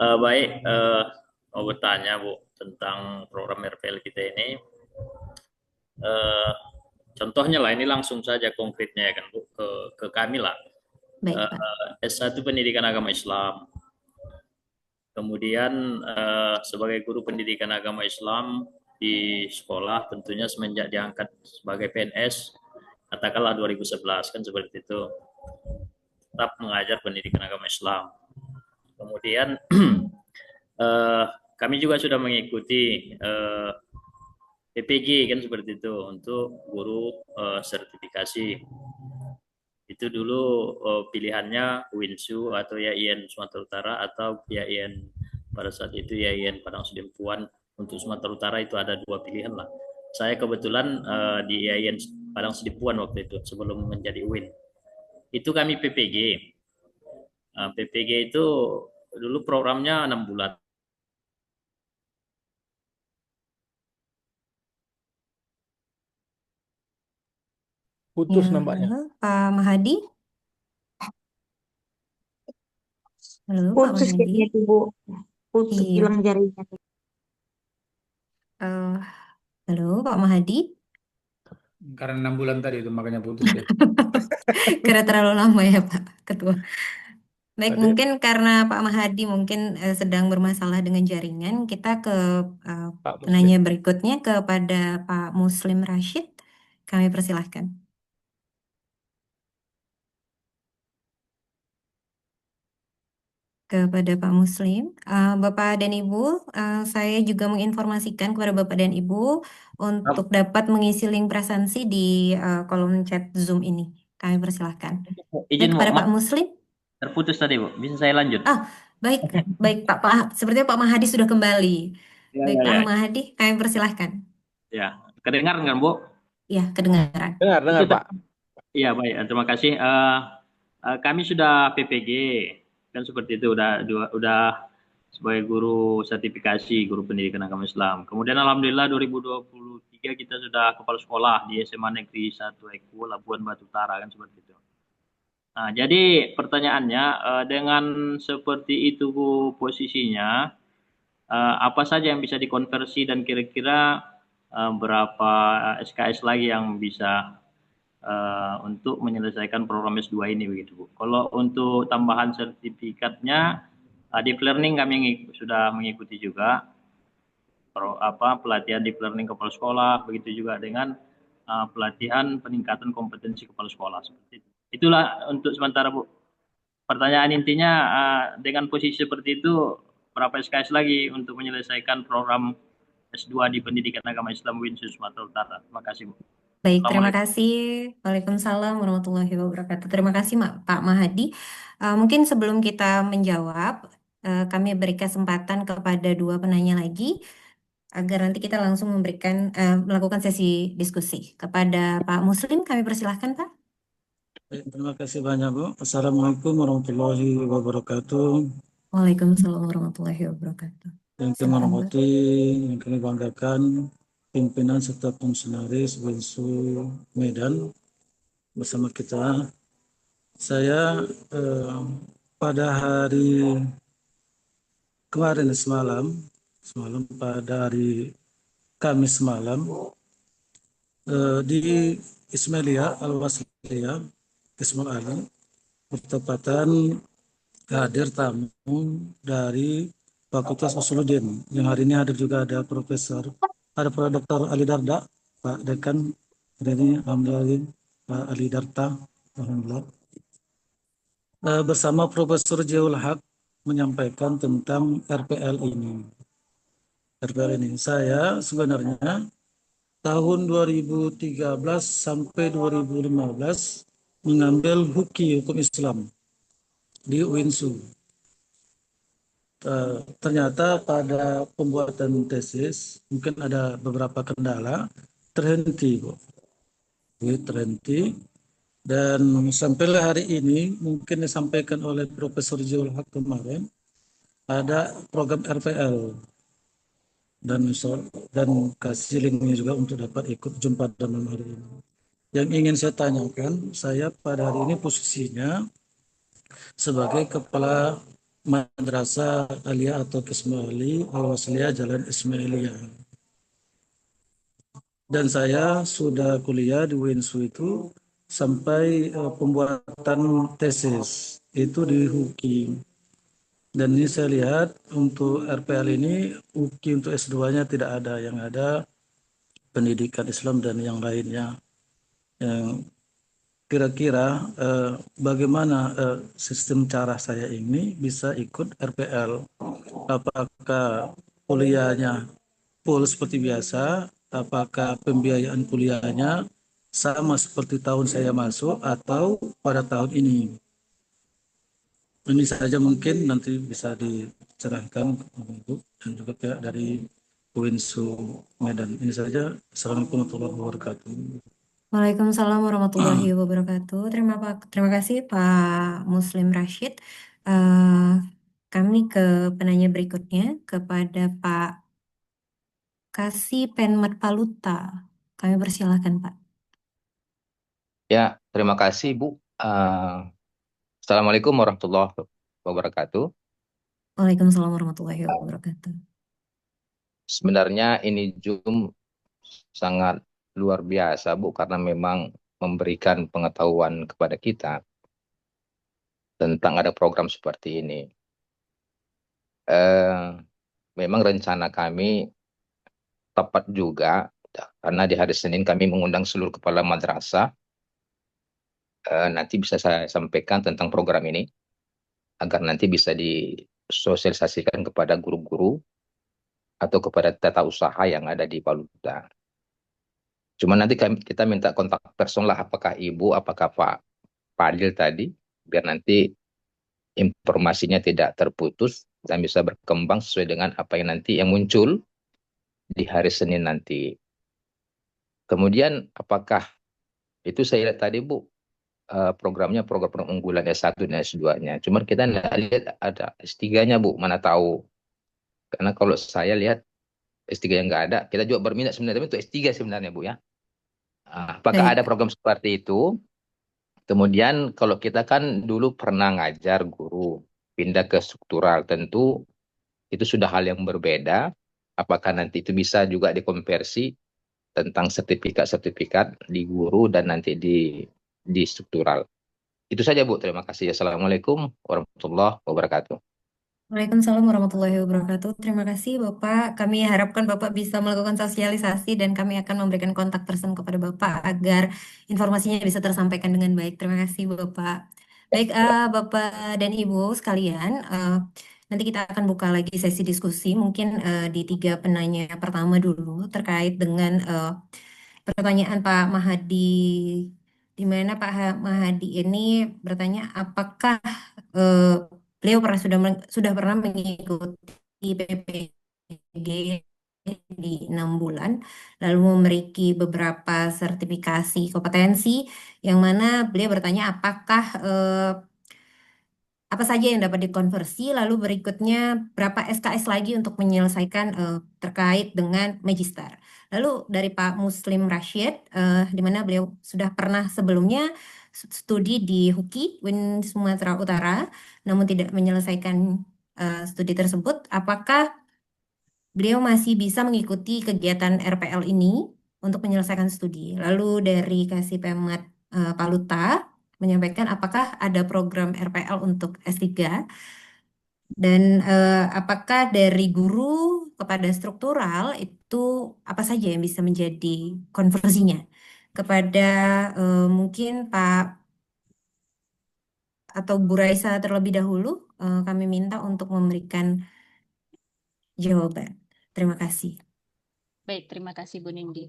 Baik, mau bertanya, Bu, tentang program RPL kita ini. Contohnya lah, ini langsung saja konkretnya ya kan, Bu, ke kami lah. Baik, Pak. S1 Pendidikan Agama Islam. Kemudian sebagai guru pendidikan agama Islam di sekolah tentunya semenjak diangkat sebagai PNS, katakanlah 2011 kan seperti itu, tetap mengajar pendidikan agama Islam. Kemudian kami juga sudah mengikuti PPG kan seperti itu untuk guru sertifikasi. Itu dulu pilihannya Winsu atau YAIN Sumatera Utara atau YAIN pada saat itu YAIN Padang Sidempuan. Untuk Sumatera Utara itu ada 2 pilihan lah. Saya kebetulan di YAIN Padang Sidempuan waktu itu sebelum menjadi UIN. Itu kami PPG. PPG itu dulu programnya 6 bulan. Putus Ya, nampaknya. Pak Mahadi. Halo, Pak Putus Mahadi. kayaknya tuh, Bu. Putus, Iya. hilang jaringan. Halo, Pak Mahadi. Karena 6 bulan tadi itu makanya putus deh. Karena terlalu lama ya Pak Ketua. Baik, Tadi mungkin karena Pak Mahadi mungkin sedang bermasalah dengan jaringan, kita ke Pak Muslim. penanya berikutnya kepada Pak Muslim Rashid. Kami persilahkan. Kepada Pak Muslim. Bapak dan Ibu, saya juga menginformasikan kepada Bapak dan Ibu untuk dapat mengisi link presensi di kolom chat Zoom ini. Kami persilahkan. Izin, Baik, kepada Bu, Pak Muslim. terputus tadi, Bu. Bisa saya lanjut? Baik, baik Pak. Sepertinya Pak Mahadi sudah kembali. Baik, Pak Ya. Mahadi, kami persilahkan. Ya, kedengaran kan, Bu? Ya, kedengaran. Dengar, Itu Pak. Iya, baik. Terima kasih. Kami sudah PPG, kan seperti itu. Udah sebagai guru sertifikasi, guru pendidikan agama Islam. Kemudian Alhamdulillah 2023 kita sudah kepala sekolah di SMA Negeri 1 Eko, Labuan Batu Utara, kan seperti itu. Nah, jadi pertanyaannya, dengan seperti itu Bu, posisinya, apa saja yang bisa dikonversi dan kira-kira berapa SKS lagi yang bisa untuk menyelesaikan program S2 ini begitu Bu. Kalau untuk tambahan sertifikatnya, deep learning kami sudah mengikuti juga pelatihan deep learning kepala sekolah, begitu juga dengan pelatihan peningkatan kompetensi kepala sekolah seperti itu. Itulah untuk sementara Bu. Pertanyaan intinya, dengan posisi seperti itu berapa SKS lagi untuk menyelesaikan program S2 di Pendidikan Agama Islam Winsu Sumatera Utara. Terima kasih Bu. Baik, terima Assalamualaikum. kasih. Waalaikumsalam warahmatullahi wabarakatuh. Terima kasih Pak Mahadi. Mungkin sebelum kita menjawab, kami beri kesempatan kepada dua penanya lagi agar nanti kita langsung melakukan sesi diskusi. Kepada Pak Muslim, kami persilahkan Pak. Baik, terima kasih banyak Bu. Assalamualaikum warahmatullahi wabarakatuh. Waalaikumsalam warahmatullahi wabarakatuh. Yang kami Silakan, Pak. hormati, yang kami banggakan, pimpinan serta fungsionaris Winsu Medan bersama kita. Saya pada hari kemarin semalam pada hari Kamis malam di Ismailia Al-Wasliyah Ismail Ali bertepatan hadir tamu dari Fakultas Usuluddin. Yang hari ini hadir juga ada Prof. Dr. Ali Darda, Pak Dekan, hari ini alhamdulillah Pak Ali Darta, alhamdulillah. Bersama Profesor Jiul Haq menyampaikan tentang RPL ini. Saya sebenarnya tahun 2013 sampai 2015 mengambil hukum Islam di Winsu. Ternyata pada pembuatan tesis mungkin ada beberapa kendala, terhenti dan sampai hari ini mungkin disampaikan oleh Profesor Jiul Haq kemarin ada program RPL dan kasih linknya juga untuk dapat ikut jumpa dalam hari ini. Yang ingin saya tanyakan, saya pada hari ini posisinya sebagai kepala Madrasah Aliyah atau Kismali Al-Wasliyah Jalan Ismailiyah. Dan saya sudah kuliah di Winsu itu sampai pembuatan tesis itu di HUKI. Dan ini saya lihat untuk RPL ini UKI untuk S2-nya tidak ada, yang ada pendidikan Islam dan yang lainnya. Yang kira-kira bagaimana sistem cara saya ini bisa ikut RPL? Apakah kuliahnya full seperti biasa? Apakah pembiayaan kuliahnya sama seperti tahun saya masuk atau pada tahun ini? Ini saja mungkin nanti bisa dicerahkan Ibu dan juga pihak dari Winsu Medan. Ini saja. Assalamualaikum warahmatullahi wabarakatuh. Waalaikumsalam warahmatullahi wabarakatuh. Terima kasih Pak Muslim Rashid. Kami ke penanya berikutnya kepada Pak Kasih Penmat Paluta. Kami persilahkan Pak. Ya, terima kasih Bu. Assalamualaikum warahmatullahi wabarakatuh. Waalaikumsalam warahmatullahi wabarakatuh. Sebenarnya ini Zoom sangat luar biasa Bu, karena memang memberikan pengetahuan kepada kita tentang ada program seperti ini. Memang rencana kami tepat juga, karena di hari Senin kami mengundang seluruh kepala madrasah. Nanti bisa saya sampaikan tentang program ini, agar nanti bisa disosialisasikan kepada guru-guru atau kepada tata usaha yang ada di Paluta. Cuma nanti kita minta kontak person lah, apakah Ibu, apakah Pak Fadil tadi, biar nanti informasinya tidak terputus dan bisa berkembang sesuai dengan apa yang nanti yang muncul di hari Senin nanti. Kemudian apakah itu saya lihat tadi Bu, programnya program unggulan S1 dan S2-nya. Cuman kita nggak lihat ada S3-nya, Bu. Mana tahu. Karena kalau saya lihat S3 yang nggak ada, kita juga berminat sebenarnya untuk S3 sebenarnya, Bu ya. Apakah ada Baik. program seperti itu? Kemudian kalau kita kan dulu pernah ngajar guru, pindah ke struktural, tentu itu sudah hal yang berbeda. Apakah nanti itu bisa juga dikonversi tentang sertifikat-sertifikat di guru dan nanti di struktural. Itu saja, Bu. Terima kasih. Assalamualaikum warahmatullahi wabarakatuh. Waalaikumsalam warahmatullahi wabarakatuh. Terima kasih Bapak. Kami harapkan Bapak bisa melakukan sosialisasi dan kami akan memberikan kontak person kepada Bapak agar informasinya bisa tersampaikan dengan baik. Terima kasih Bapak. Baik, Bapak dan Ibu sekalian, nanti kita akan buka lagi sesi diskusi mungkin di tiga penanya pertama dulu terkait dengan pertanyaan Pak Mahadi, di mana Mahadi ini bertanya apakah beliau sudah pernah mengikuti PPG di 6 bulan, lalu memiliki beberapa sertifikasi kompetensi, yang mana beliau bertanya apakah apa saja yang dapat dikonversi, lalu berikutnya berapa SKS lagi untuk menyelesaikan terkait dengan magister. Lalu dari Pak Muslim Rashid, di mana beliau sudah pernah sebelumnya studi di HUKI, UIN Sumatera Utara, namun tidak menyelesaikan studi tersebut. Apakah beliau masih bisa mengikuti kegiatan RPL ini untuk menyelesaikan studi? Lalu dari Kasih Pemat Paluta menyampaikan apakah ada program RPL untuk S3 dan apakah dari guru kepada struktural itu apa saja yang bisa menjadi konversinya. Kepada mungkin Pak atau Bu Raisa terlebih dahulu, kami minta untuk memberikan jawaban. Terima kasih. Baik, terima kasih Bu Nindi.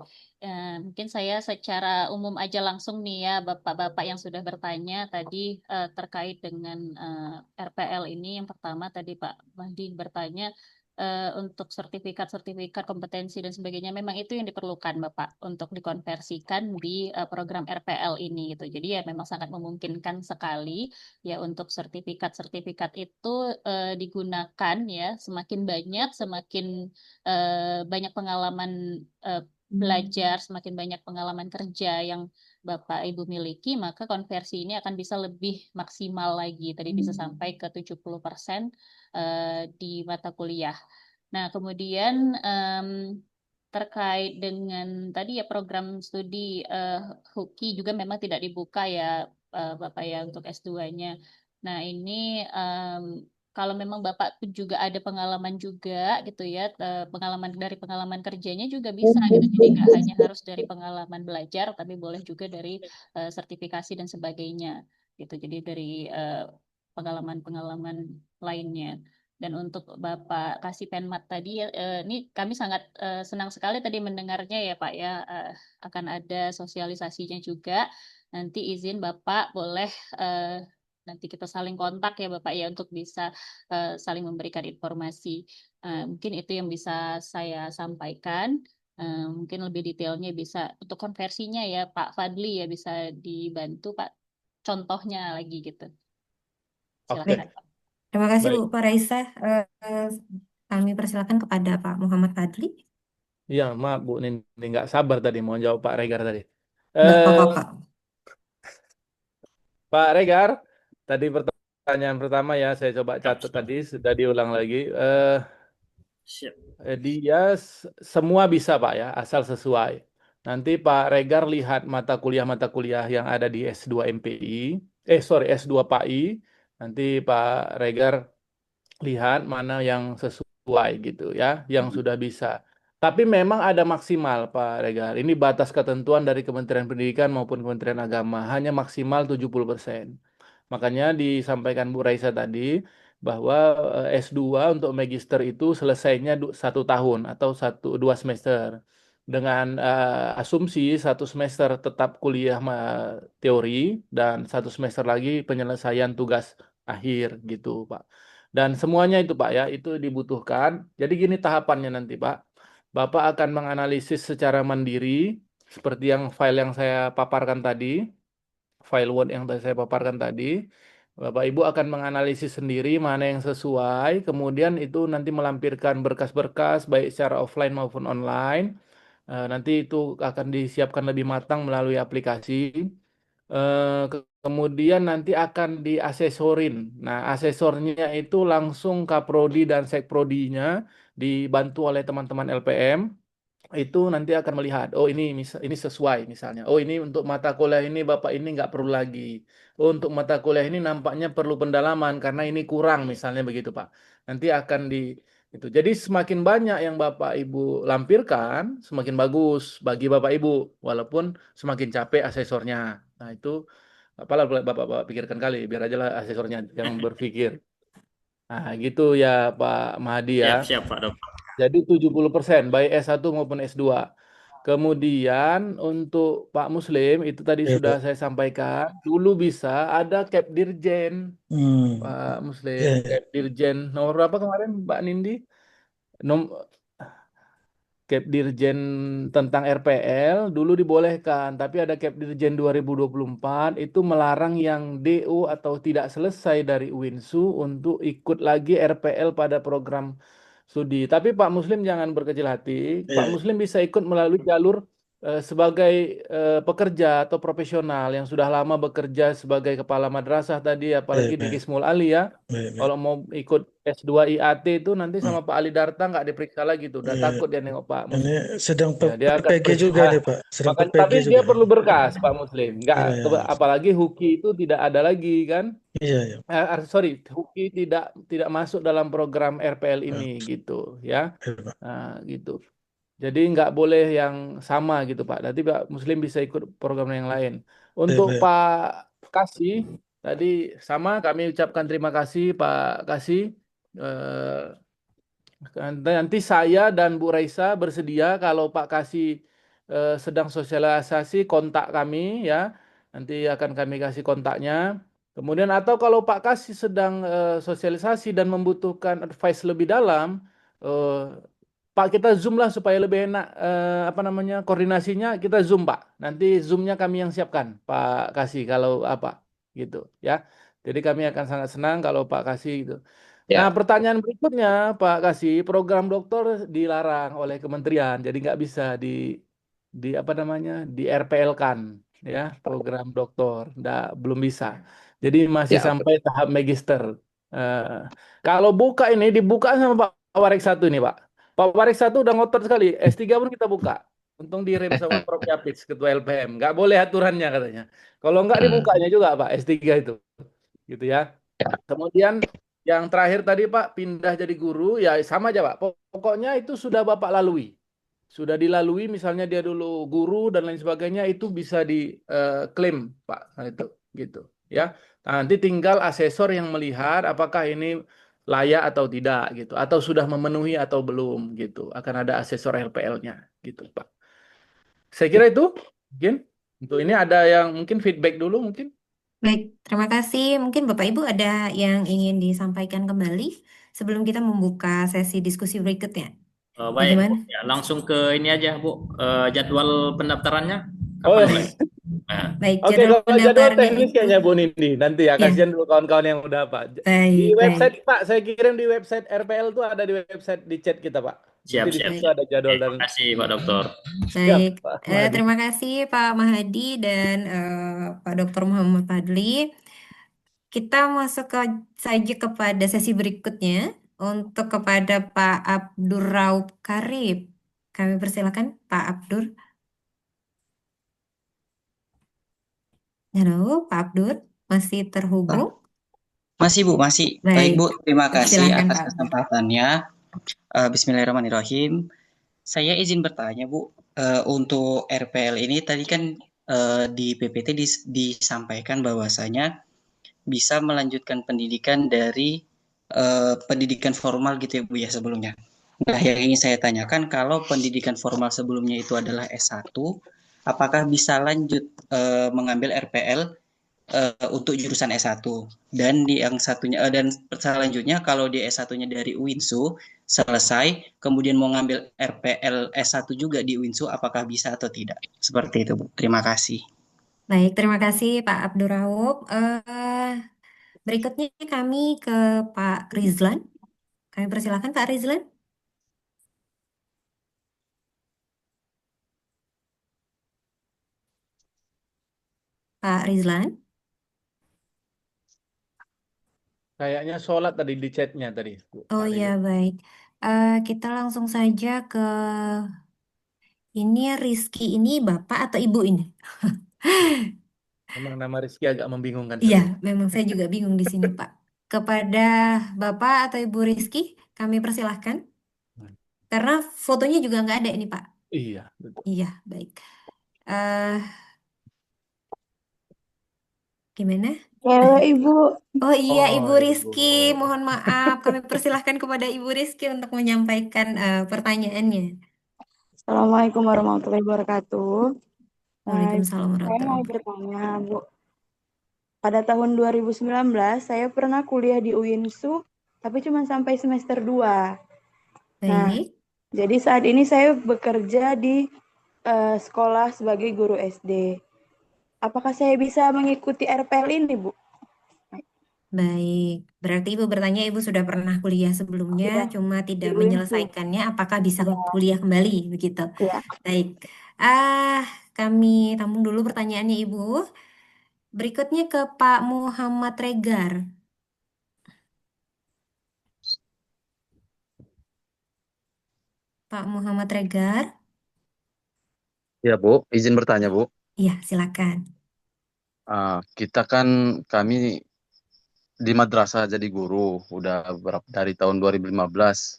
Mungkin saya secara umum aja langsung nih ya, Bapak-Bapak yang sudah bertanya tadi terkait dengan RPL ini. Yang pertama tadi Pak Mahdi bertanya untuk sertifikat-sertifikat kompetensi dan sebagainya. Memang itu yang diperlukan Bapak untuk dikonversikan di program RPL ini gitu. Jadi ya memang sangat memungkinkan sekali ya untuk sertifikat-sertifikat itu digunakan ya semakin banyak, semakin banyak pengalaman belajar, semakin banyak pengalaman kerja yang Bapak Ibu miliki, maka konversi ini akan bisa lebih maksimal lagi. Tadi bisa sampai ke 70% di mata kuliah. Nah, kemudian terkait dengan tadi ya program studi HUKI juga memang tidak dibuka ya Bapak ya untuk S2-nya. Nah, ini kalau memang Bapak juga ada pengalaman juga gitu ya, pengalaman kerjanya juga bisa gitu. Jadi nggak hanya harus dari pengalaman belajar, tapi boleh juga dari sertifikasi dan sebagainya gitu. Jadi dari pengalaman-pengalaman lainnya. Dan untuk Bapak Kasih Penmat tadi, ini kami sangat senang sekali tadi mendengarnya ya Pak ya, akan ada sosialisasinya juga. Nanti izin Bapak boleh nanti kita saling kontak ya Bapak ya untuk bisa saling memberikan informasi. Mungkin itu yang bisa saya sampaikan. Mungkin lebih detailnya bisa untuk konversinya ya Pak Fadli ya bisa dibantu Pak contohnya lagi gitu. Oke, Silakan. Terima kasih baik. Bu Pak Raisa. Kami persilakan kepada Pak Muhammad Fadli. Iya, maaf Bu, ini nggak sabar tadi mau jawab Pak Regar tadi. Nggak Eh, apa-apa Pak. Pak Regar, tadi pertanyaan pertama ya, saya coba catat tadi, sudah diulang lagi. Siap. Dia semua bisa Pak ya, asal sesuai. Nanti Pak Regar lihat mata kuliah yang ada di S2 MPI, S2 PAI. Nanti Pak Regar lihat mana yang sesuai gitu ya, yang sudah bisa. Tapi memang ada maksimal Pak Regar. Ini batas ketentuan dari Kementerian Pendidikan maupun Kementerian Agama, hanya maksimal 70%. Makanya disampaikan Bu Raisa tadi bahwa S2 untuk magister itu selesainya 1 tahun atau 2 semester. Dengan asumsi 1 semester tetap kuliah teori dan 1 semester lagi penyelesaian tugas akhir gitu Pak. Dan semuanya itu Pak ya, itu dibutuhkan. Jadi gini tahapannya nanti Pak. Bapak akan menganalisis secara mandiri seperti yang file yang saya paparkan tadi. file Word yang tadi saya paparkan tadi. Bapak Ibu akan menganalisis sendiri mana yang sesuai, kemudian itu nanti melampirkan berkas-berkas baik secara offline maupun online. Nanti itu akan disiapkan lebih matang melalui aplikasi. Kemudian nanti akan diasesorin. Nah, asesornya itu langsung Kaprodi dan Sekprodinya dibantu oleh teman-teman LPM. Itu nanti akan melihat, oh ini sesuai misalnya. Oh ini untuk mata kuliah ini Bapak ini nggak perlu lagi. Oh untuk mata kuliah ini nampaknya perlu pendalaman karena ini kurang misalnya begitu Pak. Nanti akan itu. Jadi semakin banyak yang Bapak Ibu lampirkan, semakin bagus bagi Bapak Ibu, walaupun semakin capek asesornya. Nah itu apalah Bapak pikirkan kali, biar aja lah asesornya yang berpikir. Nah gitu ya Pak Mahdi ya. Siap, Pak Dokter. Jadi 70% baik S1 maupun S2. Kemudian untuk Pak Muslim itu tadi Ya, sudah Pak. saya sampaikan, dulu bisa ada Kapdirjen Pak Muslim, Ya, Kapdirjen nomor berapa kemarin Mbak Nindi? Kapdirjen tentang RPL dulu dibolehkan, tapi ada Kapdirjen 2024 itu melarang yang DO atau tidak selesai dari UINSU untuk ikut lagi RPL pada program studi. Tapi Pak Muslim jangan berkecil hati, Pak ya, Muslim bisa ikut melalui jalur sebagai pekerja atau profesional yang sudah lama bekerja sebagai kepala madrasah tadi, apalagi di baik, Kismul Ali ya. baik. Kalau mau ikut S2 IAT itu nanti sama Pak Ali Darta nggak diperiksa lagi tuh. Udah Iya. takut dia nengok Pak Muslim. Ini sedang Ya, dia akan PPG juga periksa. nih, Pak. Sedang Makanya, PPG tapi juga. dia perlu berkas Pak Muslim. Nggak, Iya, iya, apalagi Huki itu tidak ada lagi kan? iya, iya. Sorry, Huki tidak masuk dalam program RPL ini gitu ya. Iya, Pak. Nah, gitu. Jadi nggak boleh yang sama gitu Pak. Nanti Pak Muslim bisa ikut program yang lain. Untuk Baik. Pak Kasih tadi sama kami ucapkan terima kasih Pak Kasih. Nanti saya dan Bu Raisa bersedia kalau Pak Kasih sedang sosialisasi kontak kami ya. Nanti akan kami kasih kontaknya. Kemudian atau kalau Pak Kasih sedang sosialisasi dan membutuhkan advice lebih dalam, eh, Pak kita Zoom lah supaya lebih enak apa namanya koordinasinya kita Zoom Pak. Nanti Zoomnya kami yang siapkan Pak Kasih kalau apa gitu ya. Jadi kami akan sangat senang kalau Pak Kasih gitu. Nah, Ya, pertanyaan berikutnya, Pak Kasih, program doktor dilarang oleh kementerian, jadi nggak bisa di apa namanya di RPL-kan, ya program doktor, belum bisa. Jadi masih ya, sampai tahap magister. Eh, Kalau buka ini dibuka sama Pak Warik satu ini, Pak. Pak Warik satu udah ngotot sekali, S3 pun kita buka. Untung direm sama Prof. Yapits, Ketua LPM. Nggak boleh aturannya katanya. Kalau nggak dibukanya juga, Pak, S3 itu. Gitu ya. Ya. Kemudian yang terakhir tadi Pak pindah jadi guru ya sama aja Pak. Pokoknya itu sudah Bapak lalui. Sudah dilalui misalnya dia dulu guru dan lain sebagainya itu bisa diklaim Pak. Nah, itu gitu ya. Nah, nanti tinggal asesor yang melihat apakah ini layak atau tidak gitu atau sudah memenuhi atau belum gitu. Akan ada asesor LPL-nya gitu Pak. Saya kira itu mungkin untuk ini ada yang mungkin feedback dulu mungkin. Baik, terima kasih. Mungkin Bapak Ibu ada yang ingin disampaikan kembali sebelum kita membuka sesi diskusi berikutnya. Baik, Bagaimana? Bu. Ya, langsung ke ini aja, Bu. Jadwal pendaftarannya Oh, kapan ya. mulai? Nah, Baik, Oke, jadwal kalau jadwal pendaftarannya teknis itu. kayaknya Bu Nindi. Nanti ya, Ya, kasihan dulu kawan-kawan yang udah Pak. Di baik, website baik. Pak, saya kirim di website RPL tuh ada di website di chat kita Pak. siap, Nanti di siap. situ ada jadwal dan Terima kasih, Pak Dokter. siap Baik, Pak Mahdi. terima kasih Pak Mahadi dan Pak Dr. Muhammad Fadli. Kita masuk saja kepada sesi berikutnya untuk kepada Pak Abdur Raub Karib. Kami persilakan Pak Abdur. Halo, Pak Abdur, masih terhubung? Masih Bu, masih. Baik Bu, terima kasih Silakan atas Pak Abdur. kesempatannya. Bismillahirrahmanirrahim. Saya izin bertanya Bu, untuk RPL ini tadi kan di PPT disampaikan bahwasanya bisa melanjutkan pendidikan dari pendidikan formal gitu ya Bu ya sebelumnya. Nah, yang ingin saya tanyakan kalau pendidikan formal sebelumnya itu adalah S1, apakah bisa lanjut mengambil RPL untuk jurusan S1 dan di yang satunya dan selanjutnya kalau di S1-nya dari UINSU selesai kemudian mau ngambil RPL S1 juga di UINSU apakah bisa atau tidak? Seperti itu Bu. Terima kasih. Baik, terima kasih Pak Abdurrahub. Berikutnya kami ke Pak Rizlan. Kami persilakan Pak Rizlan. Pak Rizlan. Kayaknya sholat tadi di chatnya tadi, Bu. Oh Pak iya, Rizal. baik. Kita langsung saja ke ini Rizky ini Bapak atau Ibu ini? Memang nama Rizky agak membingungkan Iya, saya. memang saya juga bingung di sini, Pak. Kepada Bapak atau Ibu Rizky, kami persilahkan. Karena fotonya juga nggak ada ini, Pak. Iya, betul. Iya, baik. eh Gimana? Cewek Ibu. Oh iya, Ibu Oh, Rizky. Ibu. Mohon maaf, kami persilahkan kepada Ibu Rizky untuk menyampaikan pertanyaannya. Assalamualaikum warahmatullahi wabarakatuh. Waalaikumsalam Saya warahmatullahi mau wabarakatuh. bertanya, Bu. Pada tahun 2019, saya pernah kuliah di UINSU, tapi cuma sampai semester 2. Nah, Baik. jadi saat ini saya bekerja di sekolah sebagai guru SD. Apakah saya bisa mengikuti RPL ini, Bu? Baik, berarti Ibu bertanya Ibu sudah pernah kuliah sebelumnya, Iya, cuma di tidak UINSU. menyelesaikannya. Apakah bisa Iya, kuliah kembali begitu? iya. Baik, ah kami tampung dulu pertanyaannya Ibu. Berikutnya ke Pak Muhammad Regar. Pak Muhammad Regar, Ya, Bu, izin bertanya, Bu. iya silakan. Kita kan kami di madrasah jadi guru udah dari tahun 2015.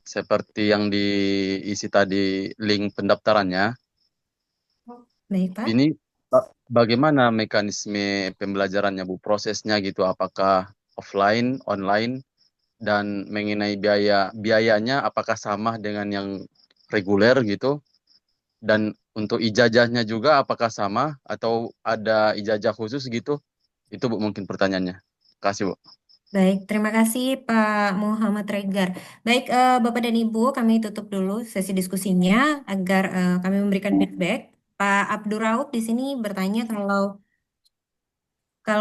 Seperti yang diisi tadi link pendaftarannya. Baik Pak. Ini bagaimana mekanisme pembelajarannya, Bu? Prosesnya gitu, apakah offline, online, dan mengenai biayanya apakah sama dengan yang reguler gitu? Dan untuk ijazahnya juga apakah sama atau ada ijazah khusus gitu? Itu Bu mungkin pertanyaannya. Kasih Bu. Baik, terima kasih Pak Muhammad Regar. Baik, Bapak dan Ibu, kami tutup dulu sesi diskusinya agar kami memberikan feedback. Pak Abdurraub di sini bertanya kalau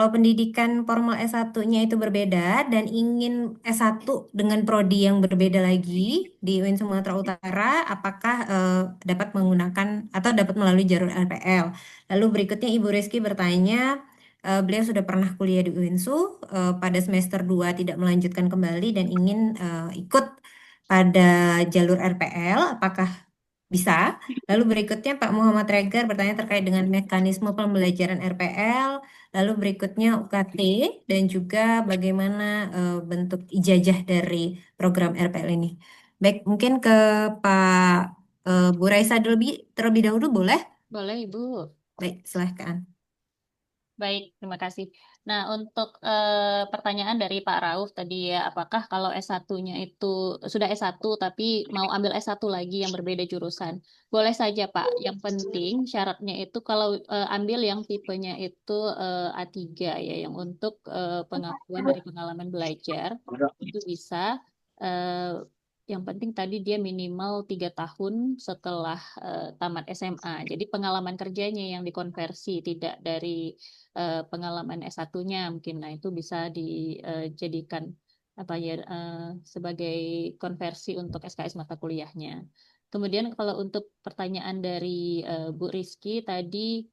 pendidikan formal S1-nya itu berbeda dan ingin S1 dengan prodi yang berbeda lagi di UIN Sumatera Utara, apakah dapat menggunakan atau dapat melalui jalur LPL? Lalu berikutnya Ibu Rizky bertanya, beliau sudah pernah kuliah di UINSU, pada semester 2 tidak melanjutkan kembali dan ingin ikut pada jalur RPL, apakah bisa? Lalu berikutnya Pak Muhammad Regar bertanya terkait dengan mekanisme pembelajaran RPL. Lalu berikutnya UKT dan juga bagaimana bentuk ijazah dari program RPL ini. Baik, mungkin ke Pak Bu Raisa terlebih dahulu boleh? Boleh, Ibu. Baik, silahkan. Baik, terima kasih. Nah, untuk pertanyaan dari Pak Rauf tadi ya, apakah kalau S1-nya itu sudah S1 tapi mau ambil S1 lagi yang berbeda jurusan? Boleh saja, Pak. Yang penting syaratnya itu kalau ambil yang tipenya itu A3 ya, yang untuk pengakuan dari pengalaman belajar, itu bisa. eh, yang penting tadi dia minimal 3 tahun setelah tamat SMA. Jadi pengalaman kerjanya yang dikonversi, tidak dari pengalaman S1-nya mungkin. Nah, itu bisa dijadikan apa ya sebagai konversi untuk SKS mata kuliahnya. Kemudian kalau untuk pertanyaan dari Bu Rizky tadi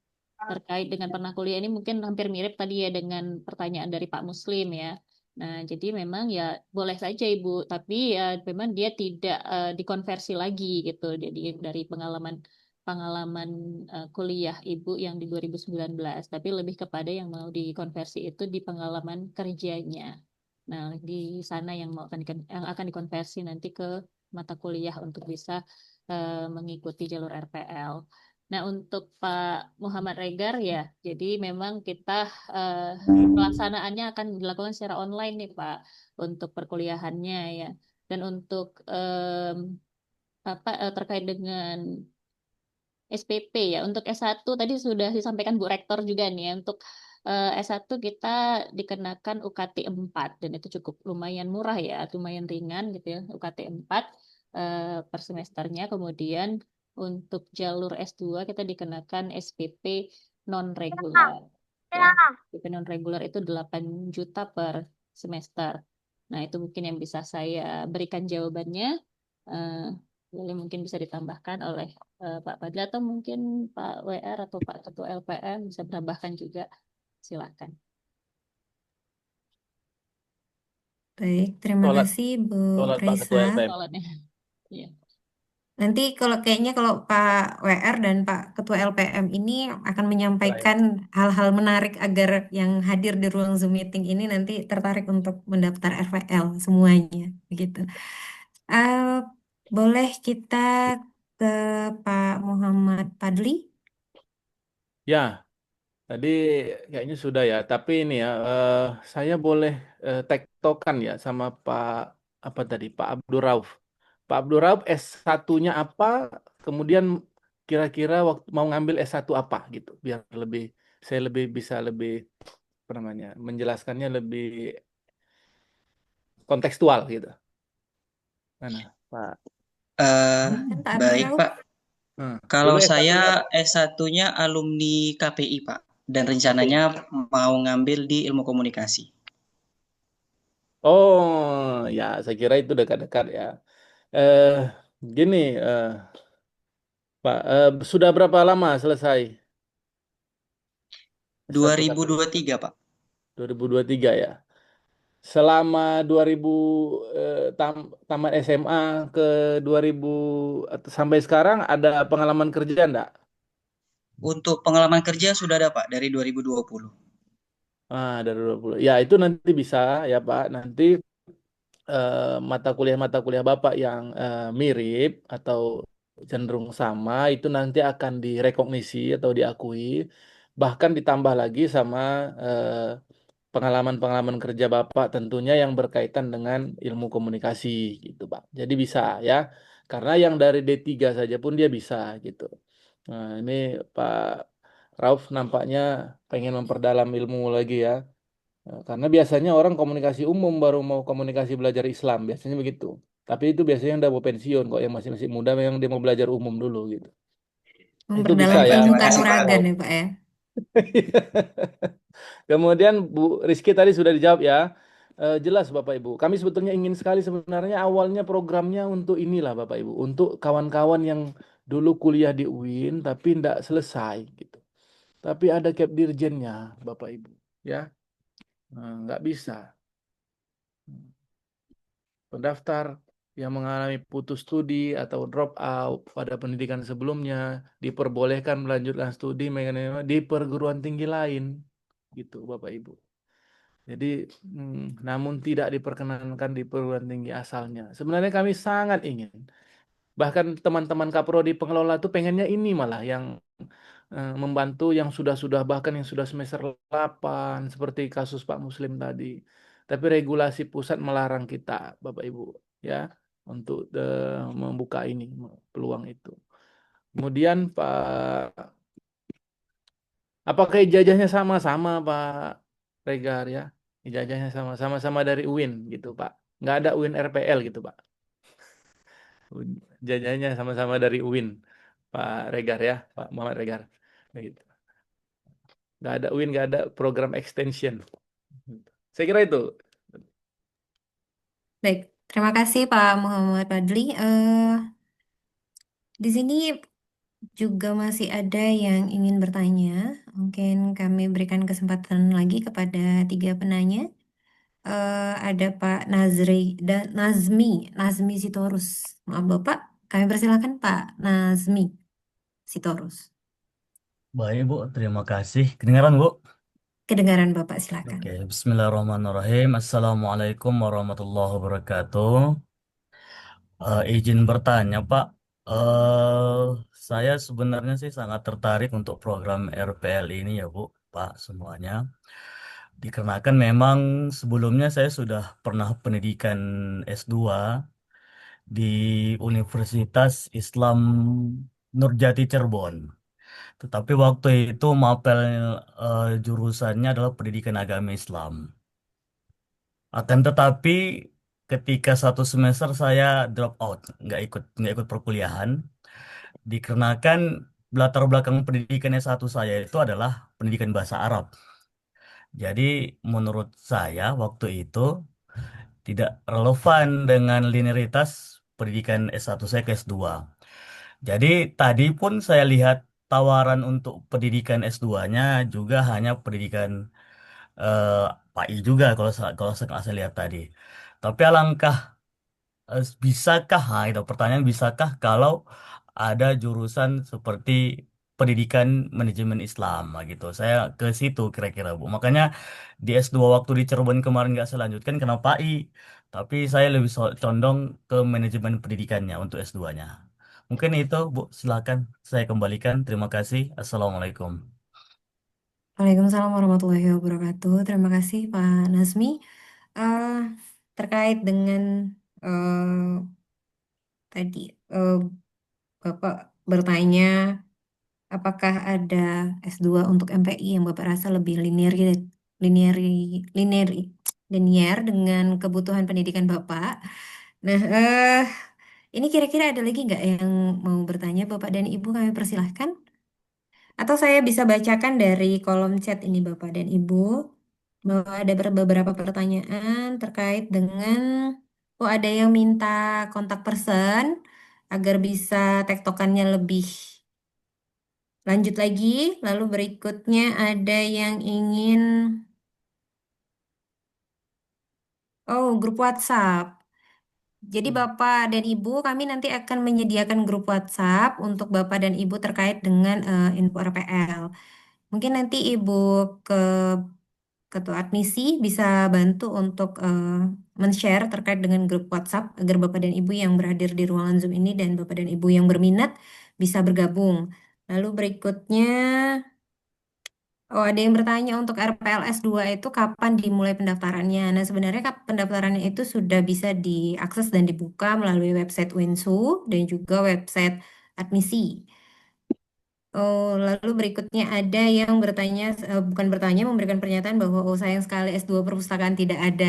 terkait dengan pernah kuliah ini mungkin hampir mirip tadi ya dengan pertanyaan dari Pak Muslim ya. Nah, jadi memang ya boleh saja Ibu, tapi ya memang dia tidak dikonversi lagi gitu. Jadi dari pengalaman pengalaman kuliah Ibu yang di 2019, tapi lebih kepada yang mau dikonversi itu di pengalaman kerjanya. Nah, di sana yang yang akan dikonversi nanti ke mata kuliah untuk bisa mengikuti jalur RPL. Nah, untuk Pak Muhammad Regar ya, jadi memang kita pelaksanaannya akan dilakukan secara online nih Pak untuk perkuliahannya ya. Dan untuk terkait dengan SPP ya. Untuk S1 tadi sudah disampaikan Bu Rektor juga nih ya. Untuk S1 kita dikenakan UKT 4 dan itu cukup lumayan murah ya, lumayan ringan gitu ya. UKT 4 per semesternya. Kemudian untuk jalur S2 kita dikenakan SPP non reguler ya. DP non reguler itu 8 juta per semester. Nah, itu mungkin yang bisa saya berikan jawabannya. Eh, Boleh mungkin bisa ditambahkan oleh Pak Fadli atau mungkin Pak WR atau Pak Ketua LPM bisa menambahkan juga. Silakan. Baik, terima Sholat, kasih Bu sholat Pak Raisa. Ketua LPM. Soalnya. Iya. Nanti kayaknya kalau Pak WR dan Pak Ketua LPM ini akan menyampaikan hal-hal menarik agar yang hadir di ruang Zoom meeting ini nanti tertarik untuk mendaftar RVL semuanya, begitu. Eh, Boleh kita ke Pak Muhammad Padli? Ya, tadi kayaknya sudah ya. Tapi ini ya, saya boleh tektokan ya sama Pak apa tadi Pak Abdul Rauf. Pak Abdul Rauf S1-nya apa? Kemudian kira-kira waktu mau ngambil S1 apa gitu, biar lebih saya lebih bisa lebih apa namanya menjelaskannya lebih kontekstual gitu. Mana Pak? Kan Pak Abdul Baik, Rauf? Pak. Kalau Dulu S1-nya saya apa? S1-nya alumni KPI, Pak. Dan rencananya mau ngambil di ilmu komunikasi. Oh, ya saya kira itu dekat-dekat ya. Eh, Gini, Pak, sudah berapa lama selesai S1 KPI? 2023, Pak. 2023 ya. Selama 2000 tamat SMA ke 2000 sampai sekarang ada pengalaman kerja enggak? Untuk pengalaman kerja sudah ada, Pak, dari 2020. Dari 20. Ya, itu nanti bisa ya, Pak. Nanti mata kuliah Bapak yang mirip atau cenderung sama itu nanti akan direkognisi atau diakui, bahkan ditambah lagi sama pengalaman-pengalaman kerja Bapak tentunya yang berkaitan dengan ilmu komunikasi gitu, Pak. Jadi bisa ya, karena yang dari D3 saja pun dia bisa gitu. Nah, ini Pak Rauf nampaknya pengen memperdalam ilmu lagi ya. Karena biasanya orang komunikasi umum baru mau komunikasi belajar Islam, biasanya begitu. Tapi itu biasanya yang udah mau pensiun kok, yang masih masih muda yang dia mau belajar umum dulu gitu. Itu bisa Memperdalam ya. ilmu Terima kasih, Pak. kanuragan ya, Pak ya. Kemudian Bu Rizky tadi sudah dijawab ya. Jelas Bapak Ibu. Kami sebetulnya ingin sekali sebenarnya awalnya programnya untuk inilah Bapak Ibu, untuk kawan-kawan yang dulu kuliah di UIN tapi tidak selesai gitu. Tapi ada Cap Dirjennya Bapak Ibu, ya. Nggak bisa. Pendaftar yang mengalami putus studi atau drop out pada pendidikan sebelumnya diperbolehkan melanjutkan studi di perguruan tinggi lain, gitu Bapak Ibu. Jadi, namun tidak diperkenankan di perguruan tinggi asalnya. Sebenarnya kami sangat ingin, bahkan teman-teman kaprodi pengelola itu pengennya ini malah yang membantu yang sudah-sudah bahkan yang sudah semester 8 seperti kasus Pak Muslim tadi. Tapi regulasi pusat melarang kita, Bapak Ibu, ya, untuk membuka ini peluang itu. Kemudian Pak, apakah ijazahnya sama-sama Pak Regar ya? Ijazahnya sama-sama dari UIN gitu Pak. Nggak ada UIN RPL gitu Pak. Ijazahnya sama-sama dari UIN Pak Regar ya, Pak Muhammad Regar. Gitu. Nggak ada UIN, nggak ada program extension. Saya kira itu. Baik, terima kasih Pak Muhammad Padli. Di sini juga masih ada yang ingin bertanya. Mungkin kami berikan kesempatan lagi kepada 3 penanya. Ada Pak Nazmi Sitorus. Maaf Bapak, kami persilakan Pak Nazmi Sitorus. Baik Bu, terima kasih. Kedengaran Bu? Kedengaran Bapak, silakan. Oke, Bismillahirrahmanirrahim. Assalamualaikum warahmatullahi wabarakatuh. Izin bertanya Pak, eh saya sebenarnya sih sangat tertarik untuk program RPL ini ya Bu, Pak semuanya. Dikarenakan memang sebelumnya saya sudah pernah pendidikan S2 di Universitas Islam Nurjati Cirebon. Tetapi waktu itu mapel jurusannya adalah pendidikan agama Islam. Akan tetapi ketika 1 semester saya drop out, nggak ikut perkuliahan, dikarenakan latar belakang pendidikan S1 saya itu adalah pendidikan bahasa Arab. Jadi menurut saya waktu itu tidak relevan dengan linearitas pendidikan S1 saya ke S2. Jadi tadi pun saya lihat tawaran untuk pendidikan S2-nya juga hanya pendidikan eh, PAI juga kalau saya lihat tadi. Tapi alangkah bisakah, nah, itu pertanyaan bisakah kalau ada jurusan seperti pendidikan manajemen Islam nah, gitu. Saya ke situ kira-kira Bu. Makanya di S2 waktu di Cirebon kemarin nggak saya lanjutkan kenapa I. Tapi saya lebih condong ke manajemen pendidikannya untuk S2-nya. Mungkin itu Bu, silakan saya kembalikan. Terima kasih. Assalamualaikum. Waalaikumsalam warahmatullahi wabarakatuh. Terima kasih Pak Nazmi. Eh, terkait dengan tadi eh, Bapak bertanya apakah ada S2 untuk MPI yang Bapak rasa lebih linear, linear, linear dengan kebutuhan pendidikan Bapak. Nah, ini kira-kira ada lagi nggak yang mau bertanya Bapak dan Ibu? Kami persilahkan. Atau saya bisa bacakan dari kolom chat ini Bapak dan Ibu, bahwa ada beberapa pertanyaan terkait dengan, oh ada yang minta kontak person agar bisa tektokannya lebih lanjut lagi. Lalu berikutnya ada yang ingin, oh grup WhatsApp. Jadi Bapak dan Ibu, kami nanti akan menyediakan grup WhatsApp untuk Bapak dan Ibu terkait dengan info RPL. Mungkin nanti Ibu ke Ketua Admisi bisa bantu untuk men-share terkait dengan grup WhatsApp agar Bapak dan Ibu yang berhadir di ruangan Zoom ini dan Bapak dan Ibu yang berminat bisa bergabung. Lalu berikutnya, oh ada yang bertanya untuk RPLS 2 itu kapan dimulai pendaftarannya? Nah sebenarnya pendaftarannya itu sudah bisa diakses dan dibuka melalui website Winsu dan juga website Admisi. Oh, lalu berikutnya ada yang bertanya, bukan bertanya, memberikan pernyataan bahwa oh sayang sekali S2 perpustakaan tidak ada.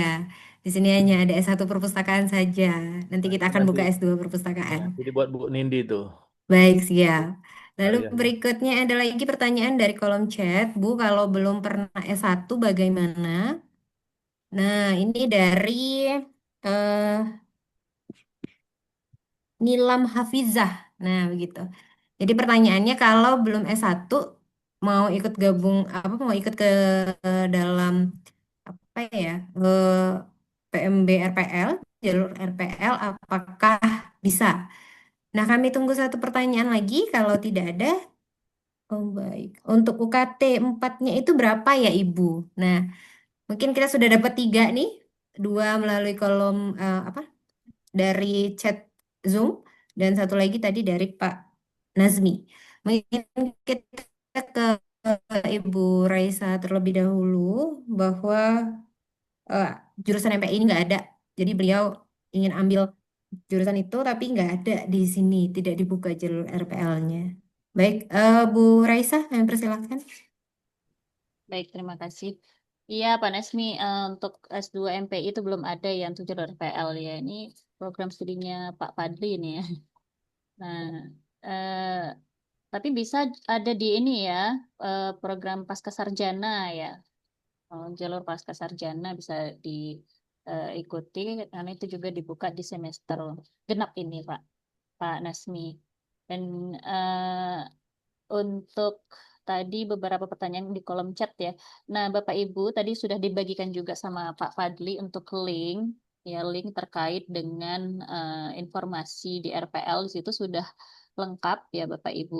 Di sini hanya ada S1 perpustakaan saja. Nanti kita akan Nanti buka S2 perpustakaan. jadi buat Bu Nindi tuh. Baik, siap. Lalu Ya, ya. berikutnya ada lagi pertanyaan dari kolom chat. Bu, kalau belum pernah S1 bagaimana? Nah, ini dari eh, Nilam Hafizah. Nah, begitu. Jadi pertanyaannya kalau belum S1 mau ikut gabung apa mau ikut ke dalam apa ya PMB RPL, jalur RPL apakah bisa? Nah, kami tunggu satu pertanyaan lagi kalau tidak ada. Oh, baik. Untuk UKT 4-nya itu berapa ya, Ibu? Nah, mungkin kita sudah dapat 3 nih. Dua melalui kolom apa? Dari chat Zoom dan satu lagi tadi dari Pak Nazmi. Mungkin kita ke Ibu Raisa terlebih dahulu bahwa eh, jurusan MPI ini nggak ada. Jadi beliau ingin ambil jurusan itu tapi nggak ada di sini, tidak dibuka jalur RPL-nya. Baik, Bu Raisa, kami persilahkan. Baik, terima kasih. Iya, Pak Nesmi, untuk S2 MPI itu belum ada yang untuk jalur RPL ya. Ini program studinya Pak Padli ini ya. Nah, eh, tapi bisa ada di ini ya, program Pascasarjana ya. Jalur Pascasarjana bisa diikuti karena itu juga dibuka di semester genap ini, Pak Nasmi. Dan untuk tadi beberapa pertanyaan di kolom chat ya. Nah, Bapak Ibu tadi sudah dibagikan juga sama Pak Fadli untuk link ya, link terkait dengan informasi di RPL di situ sudah lengkap ya Bapak Ibu.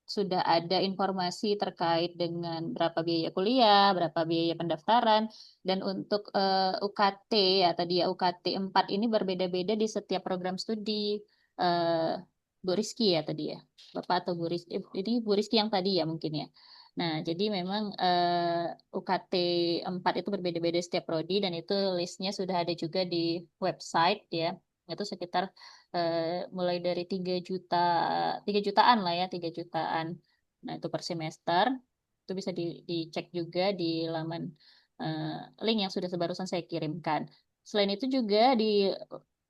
Sudah ada informasi terkait dengan berapa biaya kuliah, berapa biaya pendaftaran, dan untuk UKT ya tadi ya UKT 4 ini berbeda-beda di setiap program studi. eh, Bu Rizky ya tadi ya, Bapak atau Bu Rizky, ini Bu Rizky yang tadi ya mungkin ya. Nah, jadi memang UKT 4 itu berbeda-beda setiap prodi dan itu listnya sudah ada juga di website ya. Itu sekitar mulai dari 3 jutaan lah ya, 3 jutaan. Nah, itu per semester. Itu bisa dicek juga di laman link yang sudah barusan saya kirimkan. Selain itu juga di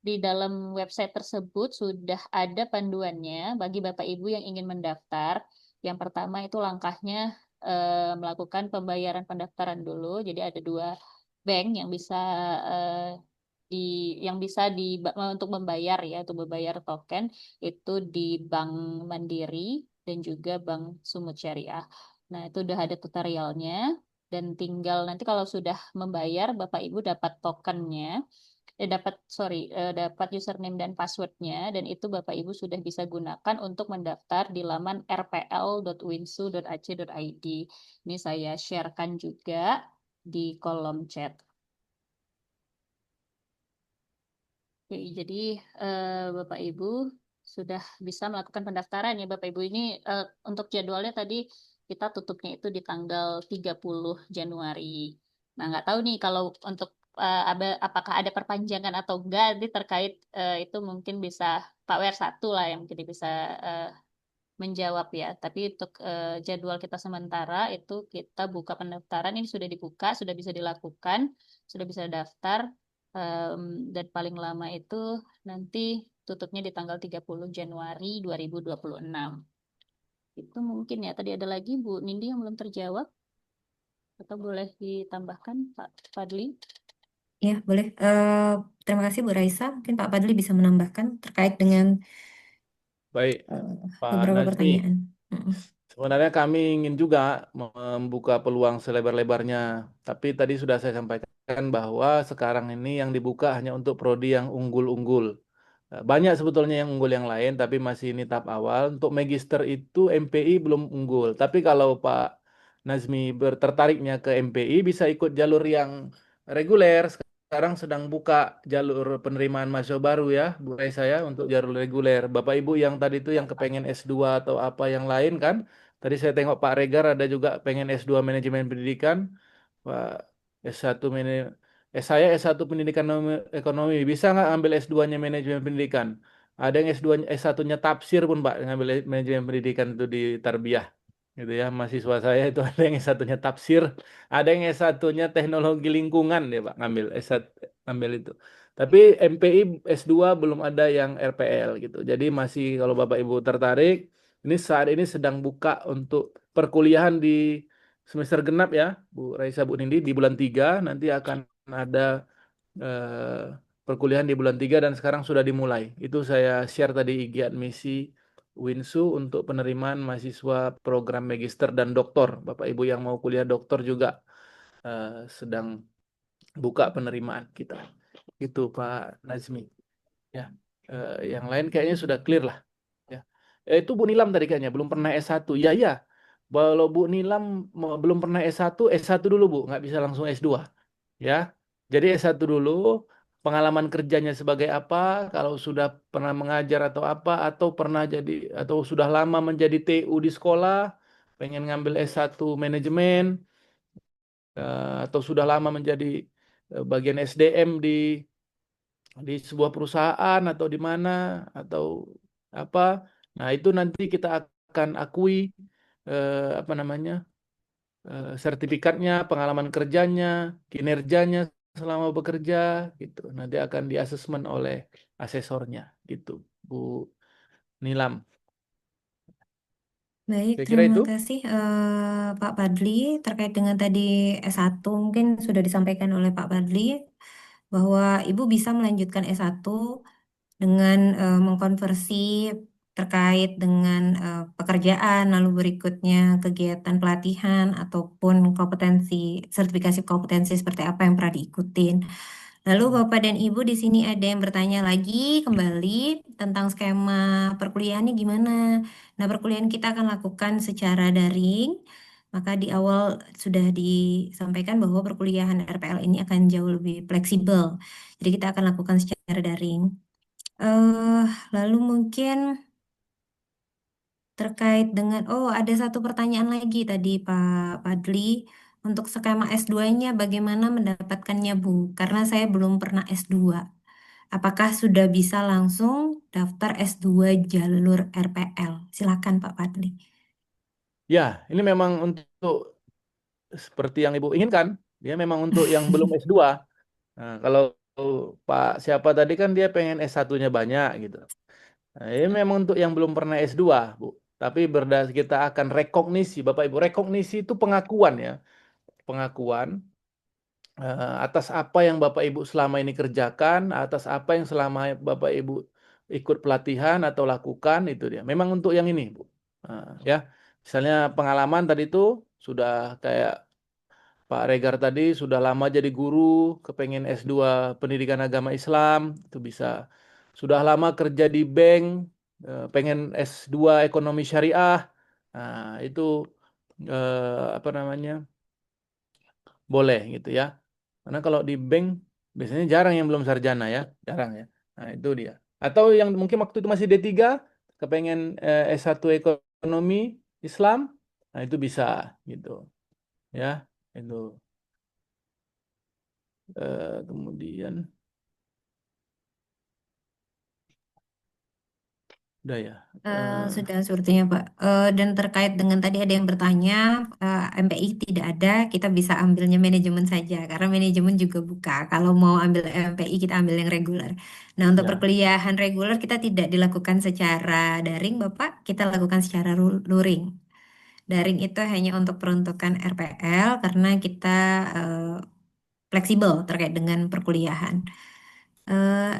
di dalam website tersebut sudah ada panduannya bagi Bapak Ibu yang ingin mendaftar. Yang pertama itu langkahnya melakukan pembayaran pendaftaran dulu. Jadi ada 2 bank yang bisa eh, untuk membayar ya, untuk membayar token itu di Bank Mandiri dan juga Bank Sumut Syariah. Nah, itu udah ada tutorialnya dan tinggal nanti kalau sudah membayar Bapak Ibu dapat tokennya, dapat username dan passwordnya dan itu Bapak Ibu sudah bisa gunakan untuk mendaftar di laman rpl.winsu.ac.id. Ini saya sharekan juga di kolom chat. Oke, jadi Bapak Ibu sudah bisa melakukan pendaftaran ya Bapak Ibu. Ini untuk jadwalnya tadi kita tutupnya itu di tanggal 30 Januari. Nah, nggak tahu nih kalau untuk apakah ada perpanjangan atau enggak, nanti terkait itu mungkin bisa Pak WR1 lah yang mungkin bisa menjawab ya. Tapi untuk jadwal kita sementara itu kita buka pendaftaran, ini sudah dibuka, sudah bisa dilakukan, sudah bisa daftar. Dan paling lama itu nanti tutupnya di tanggal 30 Januari 2026. Itu mungkin ya. Tadi ada lagi Bu Nindi yang belum terjawab. Atau boleh ditambahkan Pak Fadli? Ya, boleh. Terima kasih Bu Raisa. Mungkin Pak Fadli bisa menambahkan terkait dengan Baik, Pak beberapa Nazmi. pertanyaan. Mm-mm. Sebenarnya kami ingin juga membuka peluang selebar-lebarnya, tapi tadi sudah saya sampaikan bahwa sekarang ini yang dibuka hanya untuk prodi yang unggul-unggul. Banyak sebetulnya yang unggul yang lain, tapi masih ini tahap awal. Untuk magister itu MPI belum unggul. Tapi kalau Pak Nazmi tertariknya ke MPI, bisa ikut jalur yang reguler. Sekarang sedang buka jalur penerimaan mahasiswa baru ya, Bu Raisa ya, untuk jalur reguler. Bapak Ibu yang tadi itu yang kepengen S2 atau apa yang lain kan, tadi saya tengok Pak Regar ada juga pengen S2 manajemen pendidikan, Pak S1 saya S1 pendidikan ekonomi, bisa nggak ambil S2-nya manajemen pendidikan? Ada yang S2 S1-nya tafsir pun Pak, ngambil manajemen pendidikan itu di Tarbiyah. Gitu ya, mahasiswa saya itu ada yang S1-nya tafsir, ada yang S1-nya teknologi lingkungan ya Pak, ngambil S1 ngambil itu. Tapi MPI S2 belum ada yang RPL gitu. Jadi masih kalau Bapak Ibu tertarik, ini saat ini sedang buka untuk perkuliahan di semester genap ya, Bu Raisa Bu Nindi, di bulan 3 nanti akan ada perkuliahan di bulan 3 dan sekarang sudah dimulai. Itu saya share tadi IG admisi Winsu untuk penerimaan mahasiswa program magister dan doktor. Bapak Ibu yang mau kuliah doktor juga sedang buka penerimaan kita. Itu Pak Nazmi. Ya, yang lain kayaknya sudah clear lah. Ya, itu Bu Nilam tadi kayaknya belum pernah S1. Ya, ya. Kalau Bu Nilam belum pernah S1, S1 dulu Bu, nggak bisa langsung S2. Ya, jadi S1 dulu, pengalaman kerjanya sebagai apa, kalau sudah pernah mengajar atau apa, atau pernah jadi, atau sudah lama menjadi TU di sekolah, pengen ngambil S1 manajemen, atau sudah lama menjadi bagian SDM di sebuah perusahaan atau di mana, atau apa, nah itu nanti kita akan akui apa namanya, sertifikatnya, pengalaman kerjanya, kinerjanya selama bekerja gitu. Nanti akan diasesmen oleh asesornya gitu, Bu Nilam. Baik, Saya kira terima itu. kasih Pak Padli. Terkait dengan tadi S1, mungkin sudah disampaikan oleh Pak Padli bahwa Ibu bisa melanjutkan S1 dengan mengkonversi terkait dengan pekerjaan, lalu berikutnya kegiatan pelatihan ataupun kompetensi, sertifikasi kompetensi seperti apa yang pernah diikutin. Lalu Bapak dan Ibu di sini ada yang bertanya lagi kembali tentang skema perkuliahannya gimana. Nah, perkuliahan kita akan lakukan secara daring. Maka di awal sudah disampaikan bahwa perkuliahan RPL ini akan jauh lebih fleksibel. Jadi kita akan lakukan secara daring. Lalu mungkin terkait dengan, ada satu pertanyaan lagi tadi Pak Padli. Untuk skema S2-nya bagaimana mendapatkannya Bu? Karena saya belum pernah S2. Apakah sudah bisa langsung daftar S2 jalur RPL? Silakan Pak Padli. Ya, ini memang untuk seperti yang Ibu inginkan, ya memang untuk yang belum S2. Nah, kalau Pak siapa tadi kan dia pengen S1-nya banyak gitu. Nah, ini memang untuk yang belum pernah S2, Bu. Tapi kita akan rekognisi, Bapak Ibu. Rekognisi itu pengakuan ya. Pengakuan atas apa yang Bapak Ibu selama ini kerjakan, atas apa yang selama Bapak Ibu ikut pelatihan atau lakukan, itu dia. Memang untuk yang ini, Bu. Nah, ya, misalnya pengalaman tadi itu sudah kayak Pak Regar tadi sudah lama jadi guru, kepengen S2 Pendidikan Agama Islam, itu bisa. Sudah lama kerja di bank, pengen S2 Ekonomi Syariah. Nah, itu apa namanya? Boleh gitu ya. Karena kalau di bank biasanya jarang yang belum sarjana ya, jarang ya. Nah, itu dia. Atau yang mungkin waktu itu masih D3, kepengen S1 Ekonomi Islam, nah itu bisa gitu. Ya, itu. Kemudian udah ya. Sudah sepertinya Pak. Dan terkait dengan tadi ada yang bertanya, MPI tidak ada, kita bisa ambilnya manajemen saja karena manajemen juga buka. Kalau mau ambil MPI kita ambil yang reguler. Nah untuk Ya. perkuliahan reguler kita tidak dilakukan secara daring Bapak, kita lakukan secara luring. Daring itu hanya untuk peruntukan RPL karena kita fleksibel terkait dengan perkuliahan.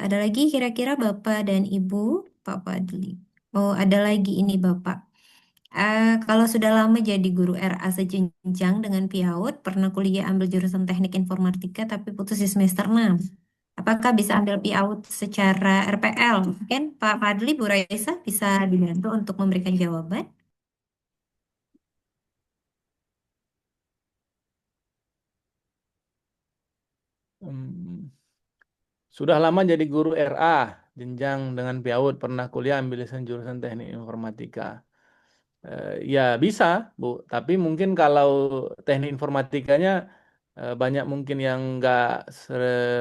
Ada lagi kira-kira Bapak dan Ibu, Pak Fadli. Oh, ada lagi ini Bapak. Kalau sudah lama jadi guru RA sejenjang dengan PIAUD, pernah kuliah ambil jurusan Teknik Informatika tapi putus di semester 6. Apakah bisa ambil PIAUD secara RPL? Mungkin Pak Fadli, Bu Raisa bisa dibantu untuk memberikan jawaban. Hmm, Sudah lama jadi guru RA, jenjang dengan PIAUD, pernah kuliah ambil jurusan Teknik Informatika. Ya bisa, Bu. Tapi mungkin kalau teknik informatikanya banyak mungkin yang nggak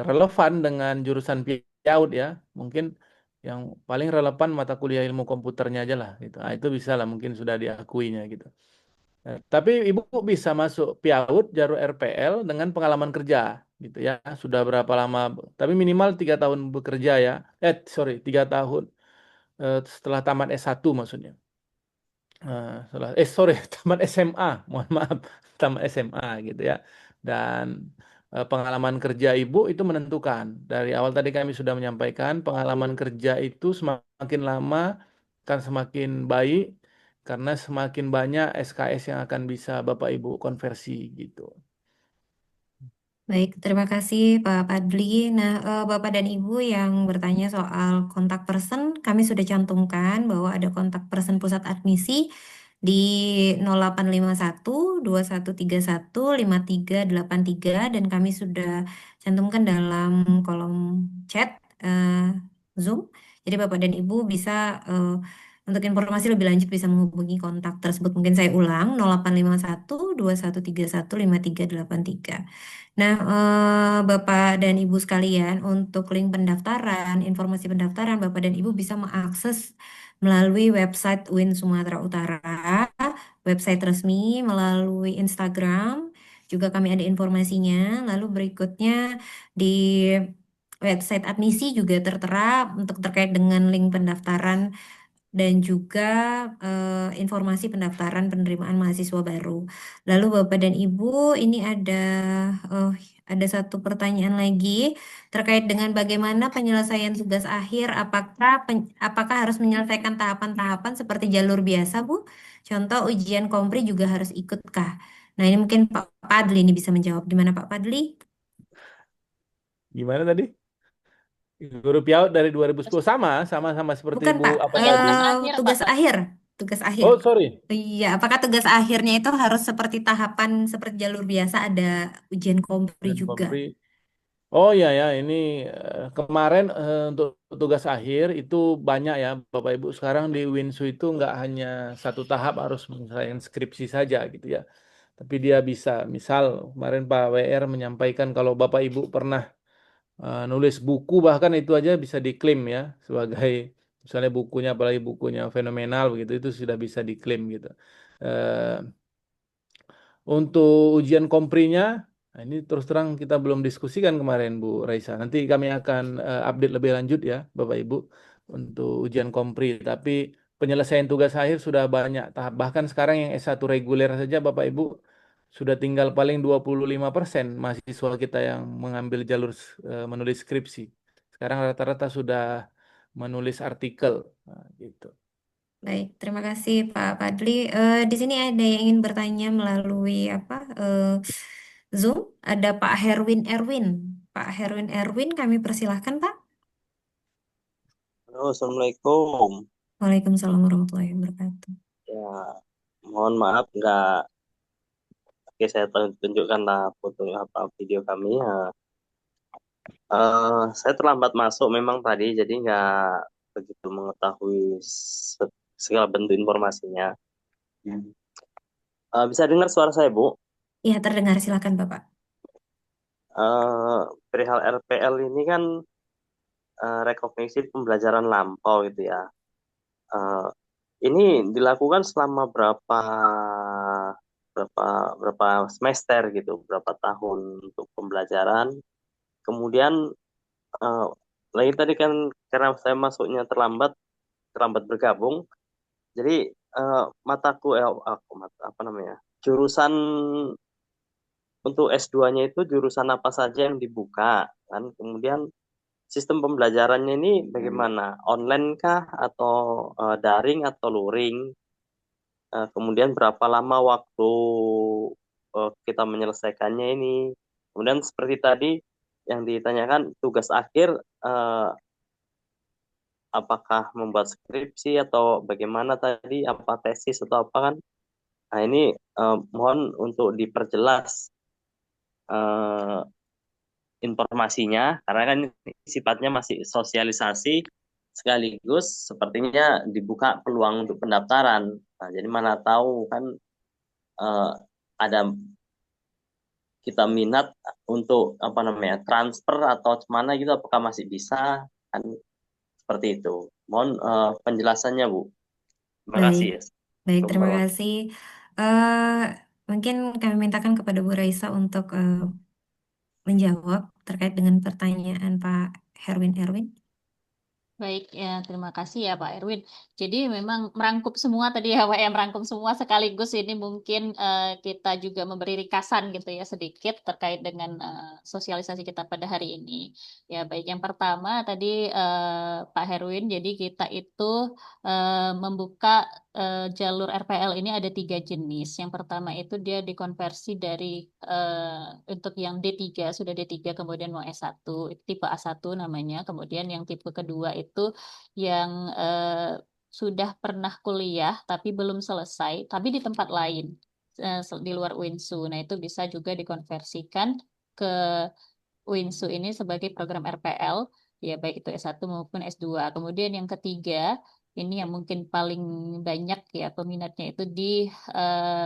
relevan dengan jurusan PIAUD ya. Mungkin yang paling relevan mata kuliah ilmu komputernya aja lah gitu. Nah, itu bisa lah mungkin sudah diakuinya gitu. Tapi Ibu bisa masuk PIAUD jalur RPL dengan pengalaman kerja gitu ya. Sudah berapa lama? Tapi minimal 3 tahun bekerja ya. Sorry, 3 tahun setelah tamat S1 maksudnya. Sorry, tamat SMA, mohon maaf, tamat SMA gitu ya. Dan pengalaman kerja ibu itu menentukan. Dari awal tadi kami sudah menyampaikan, pengalaman kerja itu semakin lama kan semakin baik, karena semakin banyak SKS yang akan bisa Bapak Ibu konversi gitu. Baik, terima kasih Pak Padli. Nah, Bapak dan Ibu yang bertanya soal kontak person, kami sudah cantumkan bahwa ada kontak person pusat admisi di 0851 2131 5383 dan kami sudah cantumkan dalam kolom chat Zoom. Jadi Bapak dan Ibu bisa untuk informasi lebih lanjut bisa menghubungi kontak tersebut. Mungkin saya ulang 0851 2131 5383. Nah, Bapak dan Ibu sekalian, untuk link pendaftaran, informasi pendaftaran, Bapak dan Ibu bisa mengakses melalui website UIN Sumatera Utara, website resmi, melalui Instagram, juga kami ada informasinya. Lalu berikutnya di website admisi juga tertera untuk terkait dengan link pendaftaran dan juga informasi pendaftaran penerimaan mahasiswa baru. Lalu Bapak dan Ibu, ini oh, ada satu pertanyaan lagi terkait dengan bagaimana penyelesaian tugas akhir. Apakah harus menyelesaikan tahapan-tahapan seperti jalur biasa, Bu? Contoh ujian kompri juga harus ikutkah? Nah, ini mungkin Pak Padli ini bisa menjawab. Gimana Pak Padli? Gimana tadi? Guru PIAUD dari 2010 sama seperti Bukan Ibu Pak, apa tadi? tugas akhir, tugas akhir. Oh, sorry. Iya, apakah tugas akhirnya itu harus seperti tahapan seperti jalur biasa ada ujian kompri Dan juga? Kompri. Oh ya ya, ini kemarin untuk tugas akhir itu banyak ya Bapak Ibu. Sekarang di Winsu itu nggak hanya satu tahap harus menyelesaikan skripsi saja gitu ya. Tapi dia bisa, misal kemarin Pak WR menyampaikan kalau Bapak Ibu pernah nulis buku bahkan itu aja bisa diklaim ya sebagai misalnya bukunya apalagi bukunya fenomenal begitu itu sudah bisa diklaim gitu. Eh, untuk ujian komprinya Nah, ini terus terang kita belum diskusikan kemarin Bu Raisa. Nanti kami akan update lebih lanjut ya Bapak Ibu untuk ujian kompri. Tapi penyelesaian tugas akhir sudah banyak tahap. Bahkan sekarang yang S1 reguler saja Bapak Ibu sudah tinggal paling 25% mahasiswa kita yang mengambil jalur menulis skripsi. Sekarang rata-rata sudah menulis artikel. Nah, gitu. Baik, terima kasih Pak Fadli. Di sini ada yang ingin bertanya melalui apa Zoom. Ada Pak Herwin Erwin. Pak Herwin Erwin, kami persilahkan Pak. Halo, Assalamualaikum. Waalaikumsalam warahmatullahi wabarakatuh. Ya, mohon maaf nggak. Oke, saya tunjukkan foto apa video kami. Ya. Saya terlambat masuk memang tadi, jadi nggak begitu mengetahui segala bentuk informasinya. Bisa dengar suara saya, Bu? Iya, terdengar. Silakan Bapak. Perihal RPL ini kan rekognisi pembelajaran lampau gitu ya. Ini dilakukan selama berapa semester gitu, berapa tahun untuk pembelajaran. Kemudian lagi tadi kan karena saya masuknya terlambat bergabung, jadi jurusan untuk S2-nya itu jurusan apa saja yang dibuka kan. Kemudian sistem pembelajarannya ini bagaimana? Online kah atau daring atau luring? Kemudian berapa lama waktu kita menyelesaikannya ini? Kemudian seperti tadi yang ditanyakan tugas akhir apakah membuat skripsi atau bagaimana tadi, apa tesis atau apa kan? Nah ini mohon untuk diperjelas informasinya karena kan sifatnya masih sosialisasi sekaligus sepertinya dibuka peluang untuk pendaftaran. Nah, jadi mana tahu kan ada kita minat untuk transfer atau mana gitu, apakah masih bisa kan seperti itu. Mohon penjelasannya Bu. Terima kasih ya. Baik, terima kasih. Mungkin kami mintakan kepada Bu Raisa untuk menjawab terkait dengan pertanyaan Pak Herwin Erwin. Baik, ya terima kasih ya Pak Erwin. Jadi memang merangkup semua tadi ya Pak, yang merangkum semua sekaligus ini mungkin kita juga memberi ringkasan gitu ya sedikit terkait dengan sosialisasi kita pada hari ini. Ya baik, yang pertama tadi Pak Herwin, jadi kita itu membuka jalur RPL ini ada 3 jenis. Yang pertama itu dia dikonversi dari untuk yang D3, sudah D3 kemudian mau S1, itu tipe A1 namanya. Kemudian yang tipe kedua itu yang sudah pernah kuliah tapi belum selesai, tapi di tempat lain di luar UINSU. Nah itu bisa juga dikonversikan ke UINSU ini sebagai program RPL, ya baik itu S1 maupun S2. Kemudian yang ketiga, ini yang mungkin paling banyak ya peminatnya itu di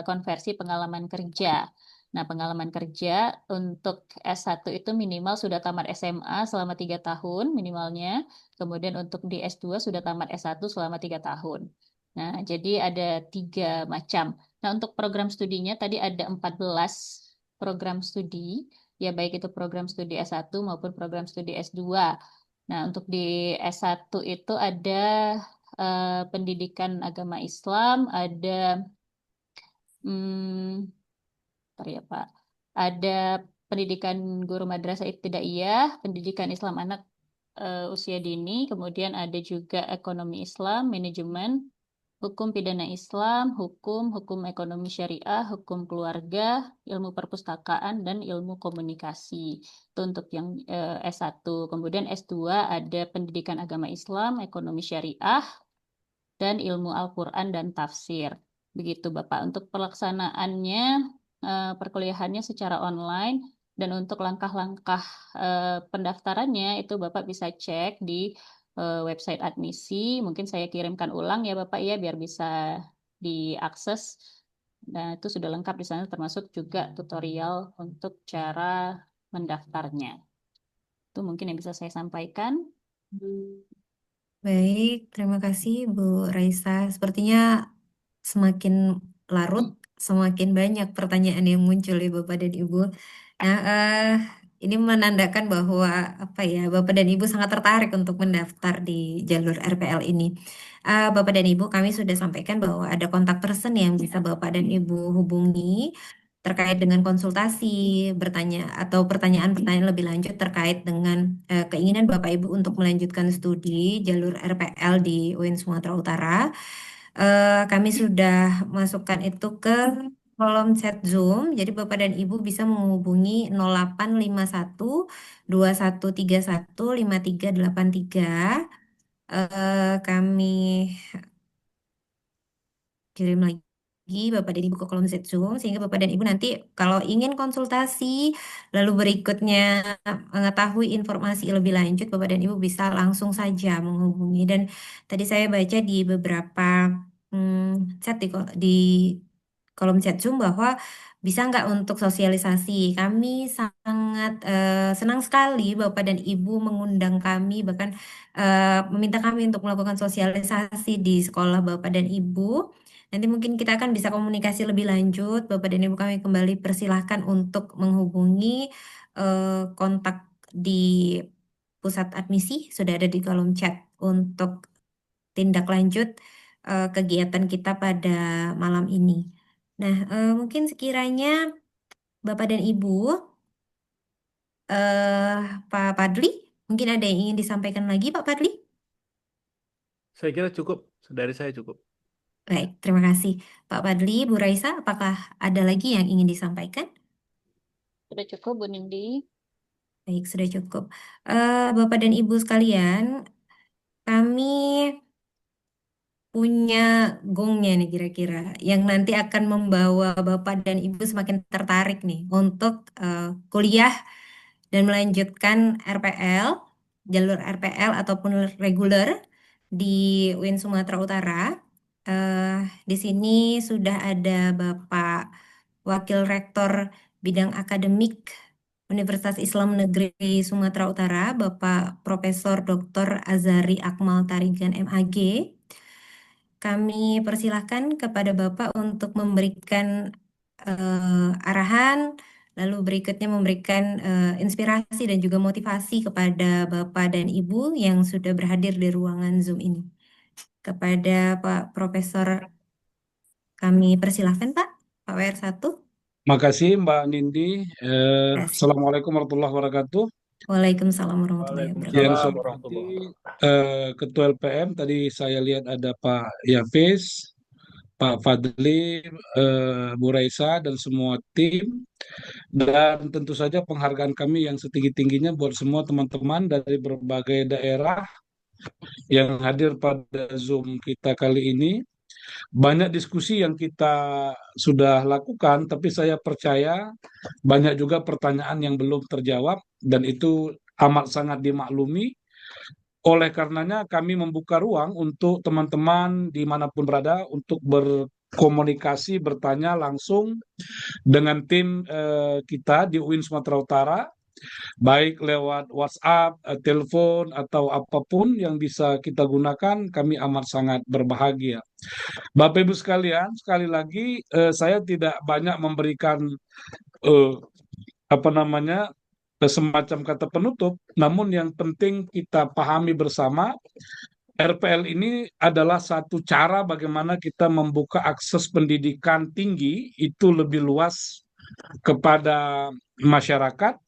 konversi pengalaman kerja. Nah, pengalaman kerja untuk S1 itu minimal sudah tamat SMA selama 3 tahun minimalnya. Kemudian untuk di S2 sudah tamat S1 selama 3 tahun. Nah, jadi ada 3 macam. Nah, untuk program studinya tadi ada 14 program studi, ya baik itu program studi S1 maupun program studi S2. Nah, untuk di S1 itu ada pendidikan agama Islam, ada bentar ya Pak, ada pendidikan guru madrasah ibtidaiyah, pendidikan Islam anak usia dini, kemudian ada juga ekonomi Islam, manajemen, hukum pidana Islam, hukum ekonomi syariah, hukum keluarga, ilmu perpustakaan, dan ilmu komunikasi. Itu untuk yang S1. Kemudian S2 ada pendidikan agama Islam, ekonomi syariah, dan ilmu Al-Quran dan tafsir. Begitu Bapak. Untuk pelaksanaannya, perkuliahannya secara online, dan untuk langkah-langkah pendaftarannya itu Bapak bisa cek di website admisi. Mungkin saya kirimkan ulang ya Bapak ya biar bisa diakses. Nah, itu sudah lengkap di sana termasuk juga tutorial untuk cara mendaftarnya. Itu mungkin yang bisa saya sampaikan. Baik, terima kasih Bu Raisa. Sepertinya semakin larut, semakin banyak pertanyaan yang muncul ya Bapak dan Ibu. Nah, ini menandakan bahwa apa ya, Bapak dan Ibu sangat tertarik untuk mendaftar di jalur RPL ini. Bapak dan Ibu, kami sudah sampaikan bahwa ada kontak person yang bisa Bapak dan Ibu hubungi terkait dengan konsultasi, bertanya atau pertanyaan-pertanyaan lebih lanjut terkait dengan keinginan Bapak Ibu untuk melanjutkan studi jalur RPL di UIN Sumatera Utara. Kami sudah masukkan itu ke kolom chat Zoom. Jadi Bapak dan Ibu bisa menghubungi 0851 2131 5383. Kami kirim lagi Bapak dan Ibu ke kolom chat Zoom sehingga Bapak dan Ibu nanti kalau ingin konsultasi lalu berikutnya mengetahui informasi lebih lanjut Bapak dan Ibu bisa langsung saja menghubungi. Dan tadi saya baca di beberapa chat di kolom chat Zoom bahwa bisa nggak untuk sosialisasi. Kami sangat senang sekali Bapak dan Ibu mengundang kami bahkan meminta kami untuk melakukan sosialisasi di sekolah Bapak dan Ibu. Nanti mungkin kita akan bisa komunikasi lebih lanjut. Bapak dan Ibu kami kembali persilahkan untuk menghubungi kontak di pusat admisi sudah ada di kolom chat untuk tindak lanjut kegiatan kita pada malam ini. Nah, mungkin sekiranya Bapak dan Ibu, Pak Padli, mungkin ada yang ingin disampaikan lagi, Pak Padli? Saya kira cukup, dari saya cukup. Baik, terima kasih. Pak Padli, Bu Raisa, apakah ada lagi yang ingin disampaikan? Sudah cukup, Bu Nindi. Baik, sudah cukup. Bapak dan Ibu sekalian, kami punya gongnya nih kira-kira yang nanti akan membawa Bapak dan Ibu semakin tertarik nih untuk kuliah dan melanjutkan RPL, jalur RPL ataupun reguler di UIN Sumatera Utara. Di sini sudah ada Bapak Wakil Rektor Bidang Akademik Universitas Islam Negeri Sumatera Utara, Bapak Profesor Dr. Azari Akmal Tarigan MAG. Kami persilahkan kepada Bapak untuk memberikan arahan, lalu berikutnya memberikan inspirasi dan juga motivasi kepada Bapak dan Ibu yang sudah berhadir di ruangan Zoom ini. Kepada Pak Profesor, kami persilahkan Pak, Pak WR1. Makasih Mbak Nindi. Terima kasih. Assalamualaikum warahmatullahi wabarakatuh. Waalaikumsalam warahmatullahi wabarakatuh. Yang Waalaikumsalam saya warahmatullahi hormati Ketua LPM, tadi saya lihat ada Pak Yafis, Pak Fadli, Bu Raisa, dan semua tim. Dan tentu saja penghargaan kami yang setinggi-tingginya buat semua teman-teman dari berbagai daerah yang hadir pada Zoom kita kali ini. Banyak diskusi yang kita sudah lakukan, tapi saya percaya banyak juga pertanyaan yang belum terjawab, dan itu amat sangat dimaklumi. Oleh karenanya kami membuka ruang untuk teman-teman dimanapun berada untuk berkomunikasi, bertanya langsung dengan tim kita di UIN Sumatera Utara, baik lewat WhatsApp, telepon, atau apapun yang bisa kita gunakan. Kami amat sangat berbahagia. Bapak Ibu sekalian, sekali lagi saya tidak banyak memberikan semacam kata penutup, namun yang penting kita pahami bersama, RPL ini adalah satu cara bagaimana kita membuka akses pendidikan tinggi itu lebih luas kepada masyarakat.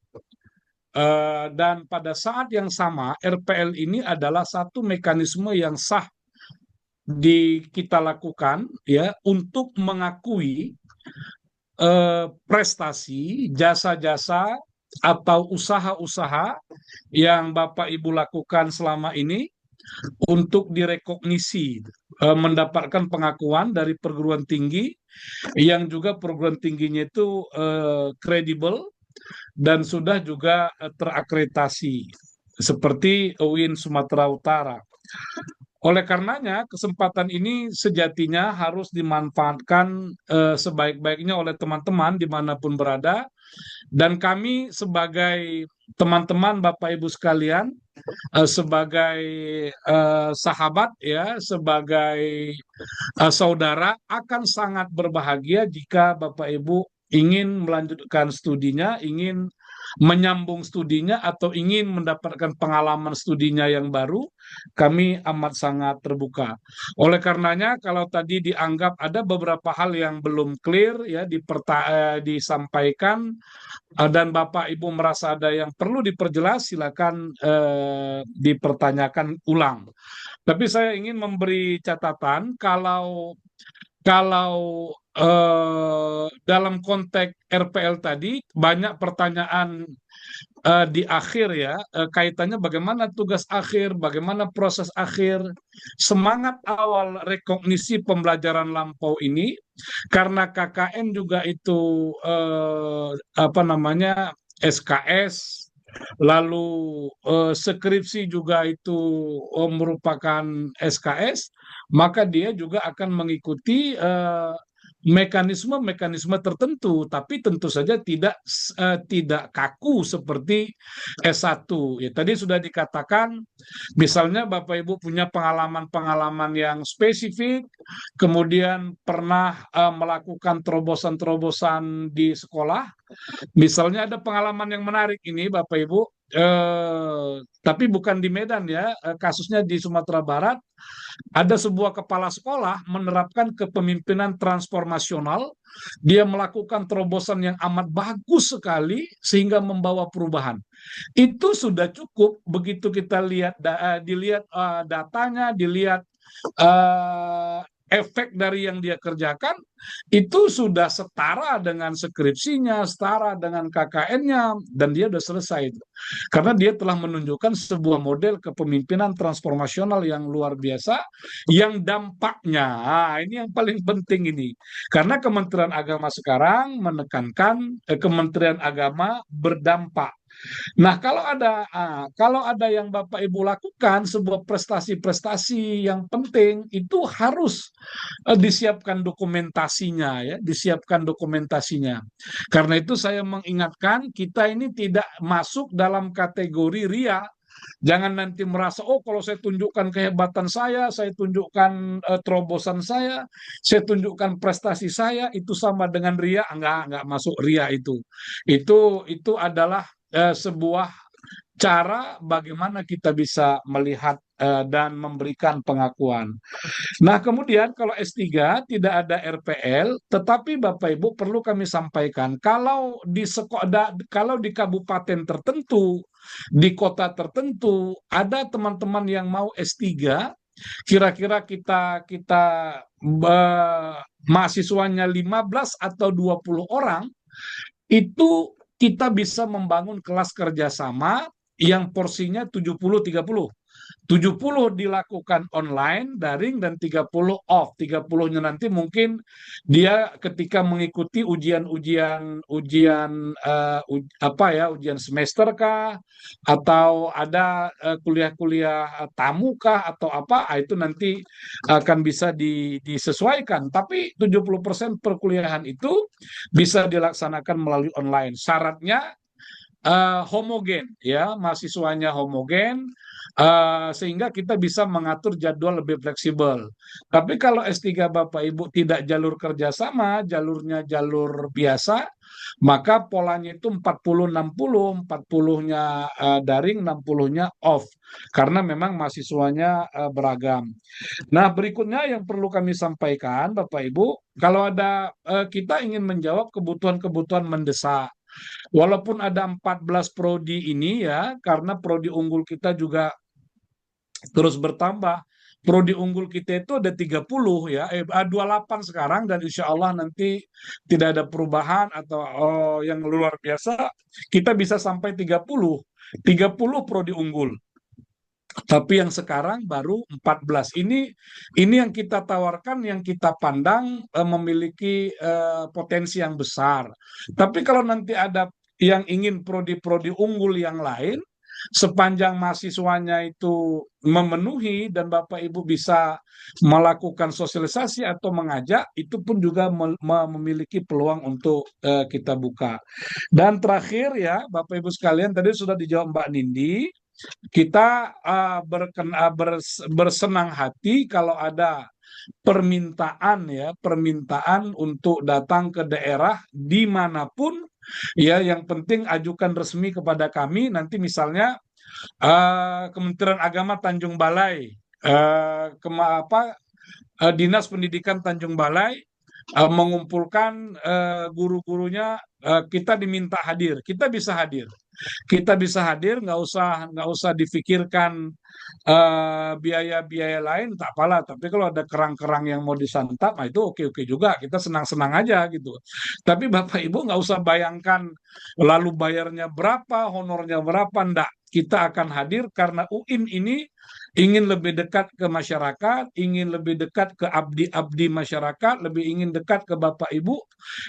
Dan pada saat yang sama, RPL ini adalah satu mekanisme yang sah kita lakukan ya untuk mengakui prestasi, jasa-jasa atau usaha-usaha yang Bapak Ibu lakukan selama ini untuk direkognisi, mendapatkan pengakuan dari perguruan tinggi yang juga perguruan tingginya itu kredibel dan sudah juga terakreditasi seperti UIN Sumatera Utara. Oleh karenanya, kesempatan ini sejatinya harus dimanfaatkan sebaik-baiknya oleh teman-teman dimanapun berada. Dan kami sebagai teman-teman Bapak Ibu sekalian, sebagai sahabat ya, sebagai saudara, akan sangat berbahagia jika Bapak Ibu ingin melanjutkan studinya, ingin menyambung studinya, atau ingin mendapatkan pengalaman studinya yang baru, kami amat sangat terbuka. Oleh karenanya, kalau tadi dianggap ada beberapa hal yang belum clear ya disampaikan, dan Bapak Ibu merasa ada yang perlu diperjelas, silakan dipertanyakan ulang. Tapi saya ingin memberi catatan kalau dalam konteks RPL tadi banyak pertanyaan di akhir ya, kaitannya bagaimana tugas akhir, bagaimana proses akhir, semangat awal rekognisi pembelajaran lampau ini, karena KKN juga itu apa namanya SKS, lalu skripsi juga itu merupakan SKS, maka dia juga akan mengikuti mekanisme-mekanisme tertentu, tapi tentu saja tidak kaku seperti S1. Ya, tadi sudah dikatakan, misalnya Bapak Ibu punya pengalaman-pengalaman yang spesifik, kemudian pernah melakukan terobosan-terobosan di sekolah. Misalnya ada pengalaman yang menarik ini Bapak Ibu, tapi bukan di Medan ya, kasusnya di Sumatera Barat. Ada sebuah kepala sekolah menerapkan kepemimpinan transformasional, dia melakukan terobosan yang amat bagus sekali sehingga membawa perubahan. Itu sudah cukup begitu kita dilihat datanya, dilihat efek dari yang dia kerjakan, itu sudah setara dengan skripsinya, setara dengan KKN-nya, dan dia sudah selesai. Karena dia telah menunjukkan sebuah model kepemimpinan transformasional yang luar biasa, yang dampaknya, ini yang paling penting ini. Karena Kementerian Agama sekarang menekankan Kementerian Agama berdampak. Nah, kalau ada yang Bapak Ibu lakukan, sebuah prestasi-prestasi yang penting itu harus disiapkan dokumentasinya ya, disiapkan dokumentasinya. Karena itu saya mengingatkan kita ini tidak masuk dalam kategori ria. Jangan nanti merasa, oh kalau saya tunjukkan kehebatan saya tunjukkan terobosan saya tunjukkan prestasi saya, itu sama dengan ria. Enggak masuk ria itu. Itu adalah sebuah cara bagaimana kita bisa melihat dan memberikan pengakuan. Nah, kemudian kalau S3 tidak ada RPL, tetapi Bapak Ibu perlu kami sampaikan, kalau di kabupaten tertentu, di kota tertentu, ada teman-teman yang mau S3, kira-kira kita mahasiswanya 15 atau 20 orang, itu kita bisa membangun kelas kerjasama yang porsinya 70-30. 70 dilakukan online, daring, dan 30 off. 30-nya nanti mungkin dia ketika mengikuti ujian semester kah, atau ada kuliah-kuliah tamu kah, atau apa, itu nanti akan bisa disesuaikan. Tapi 70% perkuliahan itu bisa dilaksanakan melalui online. Syaratnya homogen ya, mahasiswanya homogen, sehingga kita bisa mengatur jadwal lebih fleksibel. Tapi kalau S3 Bapak Ibu tidak jalur kerjasama, jalurnya jalur biasa, maka polanya itu 40-60, 40-nya daring, 60-nya off, karena memang mahasiswanya beragam. Nah, berikutnya yang perlu kami sampaikan Bapak Ibu, kalau ada kita ingin menjawab kebutuhan-kebutuhan mendesak. Walaupun ada 14 prodi ini ya, karena prodi unggul kita juga terus bertambah. Prodi unggul kita itu ada 30 ya, 28 sekarang, dan insya Allah nanti tidak ada perubahan atau yang luar biasa, kita bisa sampai 30 prodi unggul. Tapi yang sekarang baru 14. Ini yang kita tawarkan, yang kita pandang memiliki potensi yang besar. Tapi kalau nanti ada yang ingin prodi-prodi unggul yang lain, sepanjang mahasiswanya itu memenuhi dan Bapak Ibu bisa melakukan sosialisasi atau mengajak, itu pun juga memiliki peluang untuk kita buka. Dan terakhir ya, Bapak Ibu sekalian, tadi sudah dijawab Mbak Nindi, kita bersenang hati kalau ada permintaan untuk datang ke daerah dimanapun, ya, yang penting ajukan resmi kepada kami. Nanti misalnya Kementerian Agama Tanjung Balai, Dinas Pendidikan Tanjung Balai mengumpulkan guru-gurunya, kita diminta hadir, kita bisa hadir. Kita bisa hadir, nggak usah difikirkan biaya-biaya lain, tak apalah. Tapi kalau ada kerang-kerang yang mau disantap, nah itu oke-oke juga. Kita senang-senang aja gitu. Tapi Bapak Ibu nggak usah bayangkan lalu bayarnya berapa, honornya berapa, enggak. Kita akan hadir karena UIN ini ingin lebih dekat ke masyarakat, ingin lebih dekat ke abdi-abdi masyarakat, lebih ingin dekat ke Bapak Ibu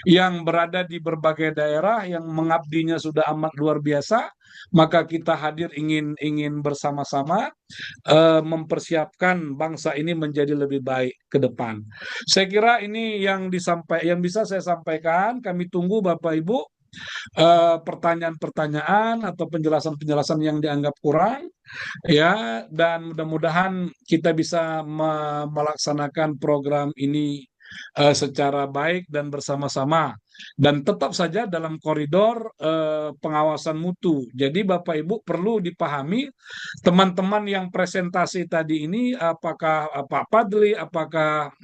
yang berada di berbagai daerah, yang mengabdinya sudah amat luar biasa. Maka kita hadir ingin bersama-sama mempersiapkan bangsa ini menjadi lebih baik ke depan. Saya kira ini yang bisa saya sampaikan. Kami tunggu Bapak Ibu pertanyaan-pertanyaan atau penjelasan-penjelasan yang dianggap kurang, ya, dan mudah-mudahan kita bisa melaksanakan program ini secara baik dan bersama-sama, dan tetap saja dalam koridor pengawasan mutu. Jadi Bapak Ibu perlu dipahami, teman-teman yang presentasi tadi ini, apakah Pak Padli, apakah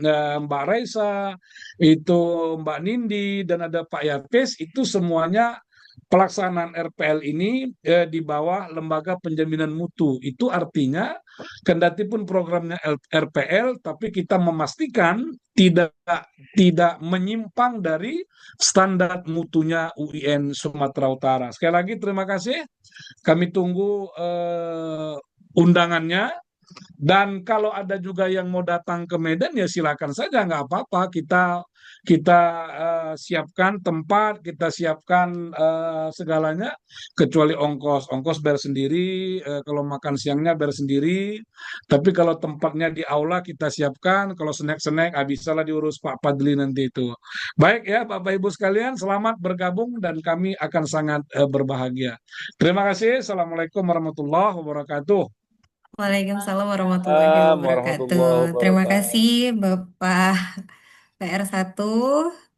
Mbak Raisa, itu Mbak Nindi, dan ada Pak Yapes, itu semuanya pelaksanaan RPL ini di bawah lembaga penjaminan mutu. Itu artinya kendati pun programnya RPL, tapi kita memastikan tidak menyimpang dari standar mutunya UIN Sumatera Utara. Sekali lagi terima kasih. Kami tunggu undangannya. Dan kalau ada juga yang mau datang ke Medan, ya silakan saja, nggak apa-apa. Kita siapkan tempat, kita siapkan segalanya, kecuali ongkos bayar sendiri. Kalau makan siangnya bayar sendiri. Tapi kalau tempatnya di aula kita siapkan. Kalau snack-snack, bisalah diurus Pak Padli nanti itu. Baik ya Bapak Ibu sekalian, selamat bergabung dan kami akan sangat berbahagia. Terima kasih. Assalamualaikum warahmatullahi wabarakatuh. Waalaikumsalam warahmatullahi wabarakatuh. Terima kasih Bapak PR1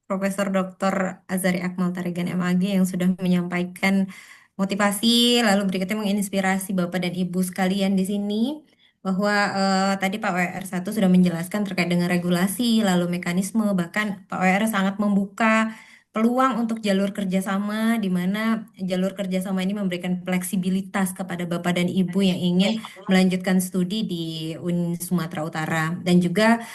Profesor Dr. Azari Akmal Tarigan MAG yang sudah menyampaikan motivasi, lalu berikutnya menginspirasi Bapak dan Ibu sekalian di sini bahwa tadi Pak WR1 sudah menjelaskan terkait dengan regulasi, lalu mekanisme, bahkan Pak WR sangat membuka peluang untuk jalur kerjasama, di mana jalur kerjasama ini memberikan fleksibilitas kepada Bapak dan Ibu yang ingin melanjutkan studi di UIN Sumatera Utara. Dan juga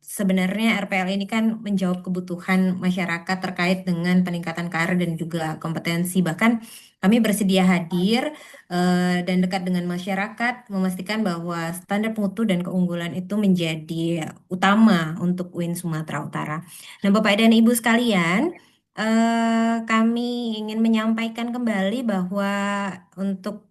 sebenarnya RPL ini kan menjawab kebutuhan masyarakat terkait dengan peningkatan karir dan juga kompetensi. Bahkan kami bersedia hadir dan dekat dengan masyarakat, memastikan bahwa standar mutu dan keunggulan itu menjadi utama untuk UIN Sumatera Utara. Nah, Bapak dan Ibu sekalian, kami ingin menyampaikan kembali bahwa untuk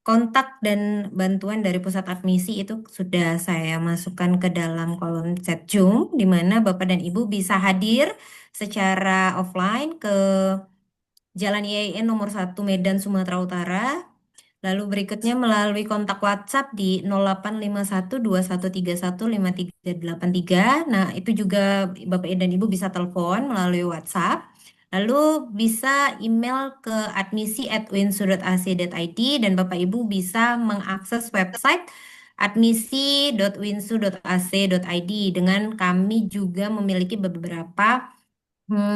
kontak dan bantuan dari pusat admisi itu sudah saya masukkan ke dalam kolom chat Zoom, di mana Bapak dan Ibu bisa hadir secara offline ke Jalan IAIN nomor 1 Medan, Sumatera Utara. Lalu berikutnya melalui kontak WhatsApp di 085121315383. Nah, itu juga Bapak dan Ibu bisa telepon melalui WhatsApp. Lalu bisa email ke admisi@winsu.ac.id dan Bapak Ibu bisa mengakses website admisi.winsu.ac.id. Dengan kami juga memiliki beberapa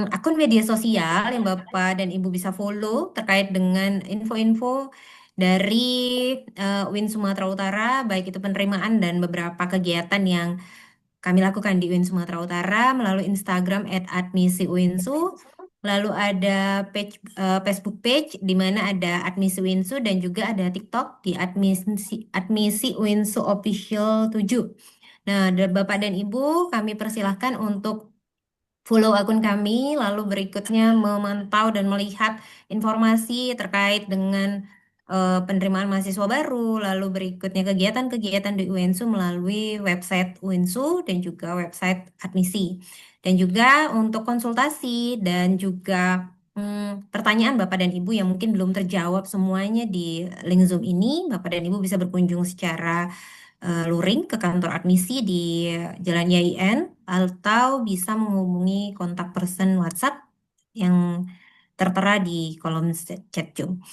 akun media sosial yang Bapak dan Ibu bisa follow terkait dengan info-info dari UIN Sumatera Utara, baik itu penerimaan dan beberapa kegiatan yang kami lakukan di UIN Sumatera Utara melalui Instagram @admisiuinsu. Lalu ada Facebook page di mana ada Admisi Uinsu dan juga ada TikTok di Admisi Uinsu Official 7. Nah, Bapak dan Ibu, kami persilahkan untuk follow akun kami, lalu berikutnya memantau dan melihat informasi terkait dengan penerimaan mahasiswa baru, lalu berikutnya kegiatan-kegiatan di UINSU melalui website UINSU dan juga website admisi. Dan juga untuk konsultasi dan juga pertanyaan Bapak dan Ibu yang mungkin belum terjawab semuanya di link Zoom ini, Bapak dan Ibu bisa berkunjung secara luring ke kantor admisi di Jalan YIN atau bisa menghubungi kontak person WhatsApp yang tertera di kolom chat Zoom.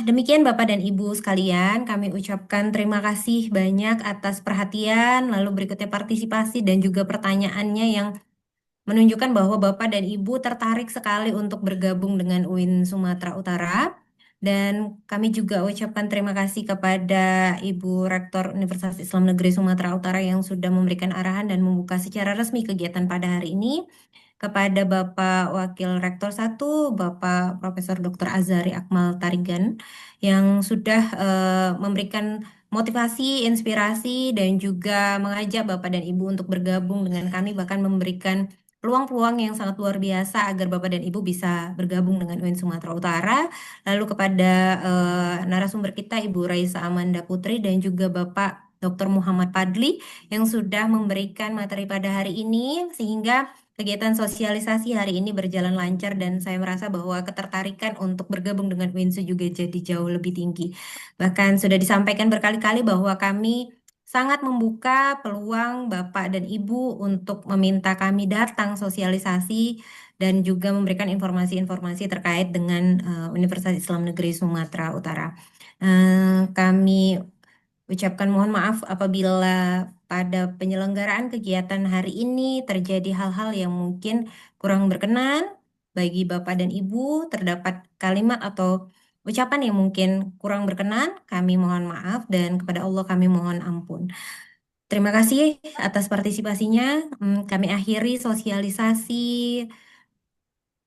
Demikian Bapak dan Ibu sekalian, kami ucapkan terima kasih banyak atas perhatian, lalu berikutnya partisipasi dan juga pertanyaannya yang menunjukkan bahwa Bapak dan Ibu tertarik sekali untuk bergabung dengan UIN Sumatera Utara. Dan kami juga ucapkan terima kasih kepada Ibu Rektor Universitas Islam Negeri Sumatera Utara yang sudah memberikan arahan dan membuka secara resmi kegiatan pada hari ini. Kepada Bapak Wakil Rektor 1, Bapak Profesor Dr. Azari Akmal Tarigan, yang sudah memberikan motivasi, inspirasi, dan juga mengajak Bapak dan Ibu untuk bergabung dengan kami, bahkan memberikan peluang-peluang yang sangat luar biasa agar Bapak dan Ibu bisa bergabung dengan UIN Sumatera Utara. Lalu kepada narasumber kita Ibu Raisa Amanda Putri dan juga Bapak Dr. Muhammad Padli yang sudah memberikan materi pada hari ini sehingga kegiatan sosialisasi hari ini berjalan lancar dan saya merasa bahwa ketertarikan untuk bergabung dengan UINSU juga jadi jauh lebih tinggi. Bahkan sudah disampaikan berkali-kali bahwa kami sangat membuka peluang Bapak dan Ibu untuk meminta kami datang sosialisasi dan juga memberikan informasi-informasi terkait dengan Universitas Islam Negeri Sumatera Utara. Kami ucapkan mohon maaf apabila pada penyelenggaraan kegiatan hari ini terjadi hal-hal yang mungkin kurang berkenan bagi Bapak dan Ibu, terdapat kalimat atau ucapan yang mungkin kurang berkenan, kami mohon maaf dan kepada Allah kami mohon ampun. Terima kasih atas partisipasinya. Kami akhiri sosialisasi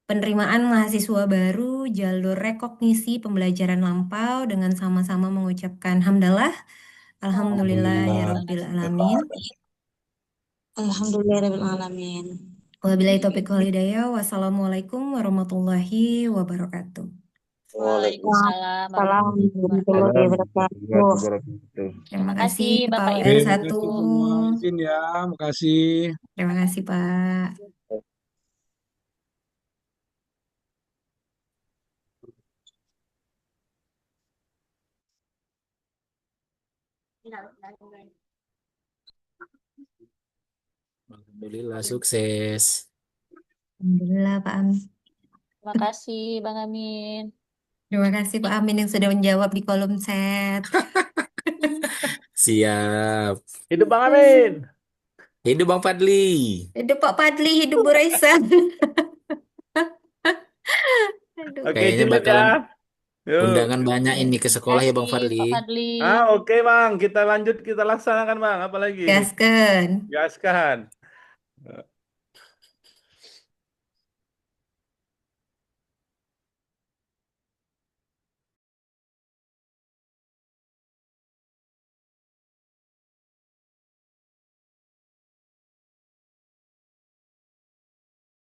penerimaan mahasiswa baru jalur rekognisi pembelajaran lampau dengan sama-sama mengucapkan hamdalah. Alhamdulillahirabbil alamin. Alhamdulillahirabbil alamin. Wabillahi taufiq wal hidayah. Wassalamualaikum warahmatullahi wabarakatuh. Waalaikumsalam warahmatullahi wabarakatuh. Terima Terima kasih kasih Bapak Pak Ibu. Terima UR1. kasih semua. Izin ya, makasih. Terima kasih Pak. Alhamdulillah sukses. Alhamdulillah Pak Amin. Terima kasih Bang Amin. Terima kasih Pak Amin yang sudah menjawab di kolom chat. Siap. Hidup Bang Amin. Hidup Bang Fadli. Hidup Pak Padli, hidup Bu Raisa. Aduh. Oke, Kayaknya izin lihat ya. bakalan Yuk. undangan banyak ini ke Terima sekolah ya Bang kasih Pak Fadli. Fadli. Oke Bang, kita lanjut, kita laksanakan Bang. Apalagi? Gaskeun. Gaskan.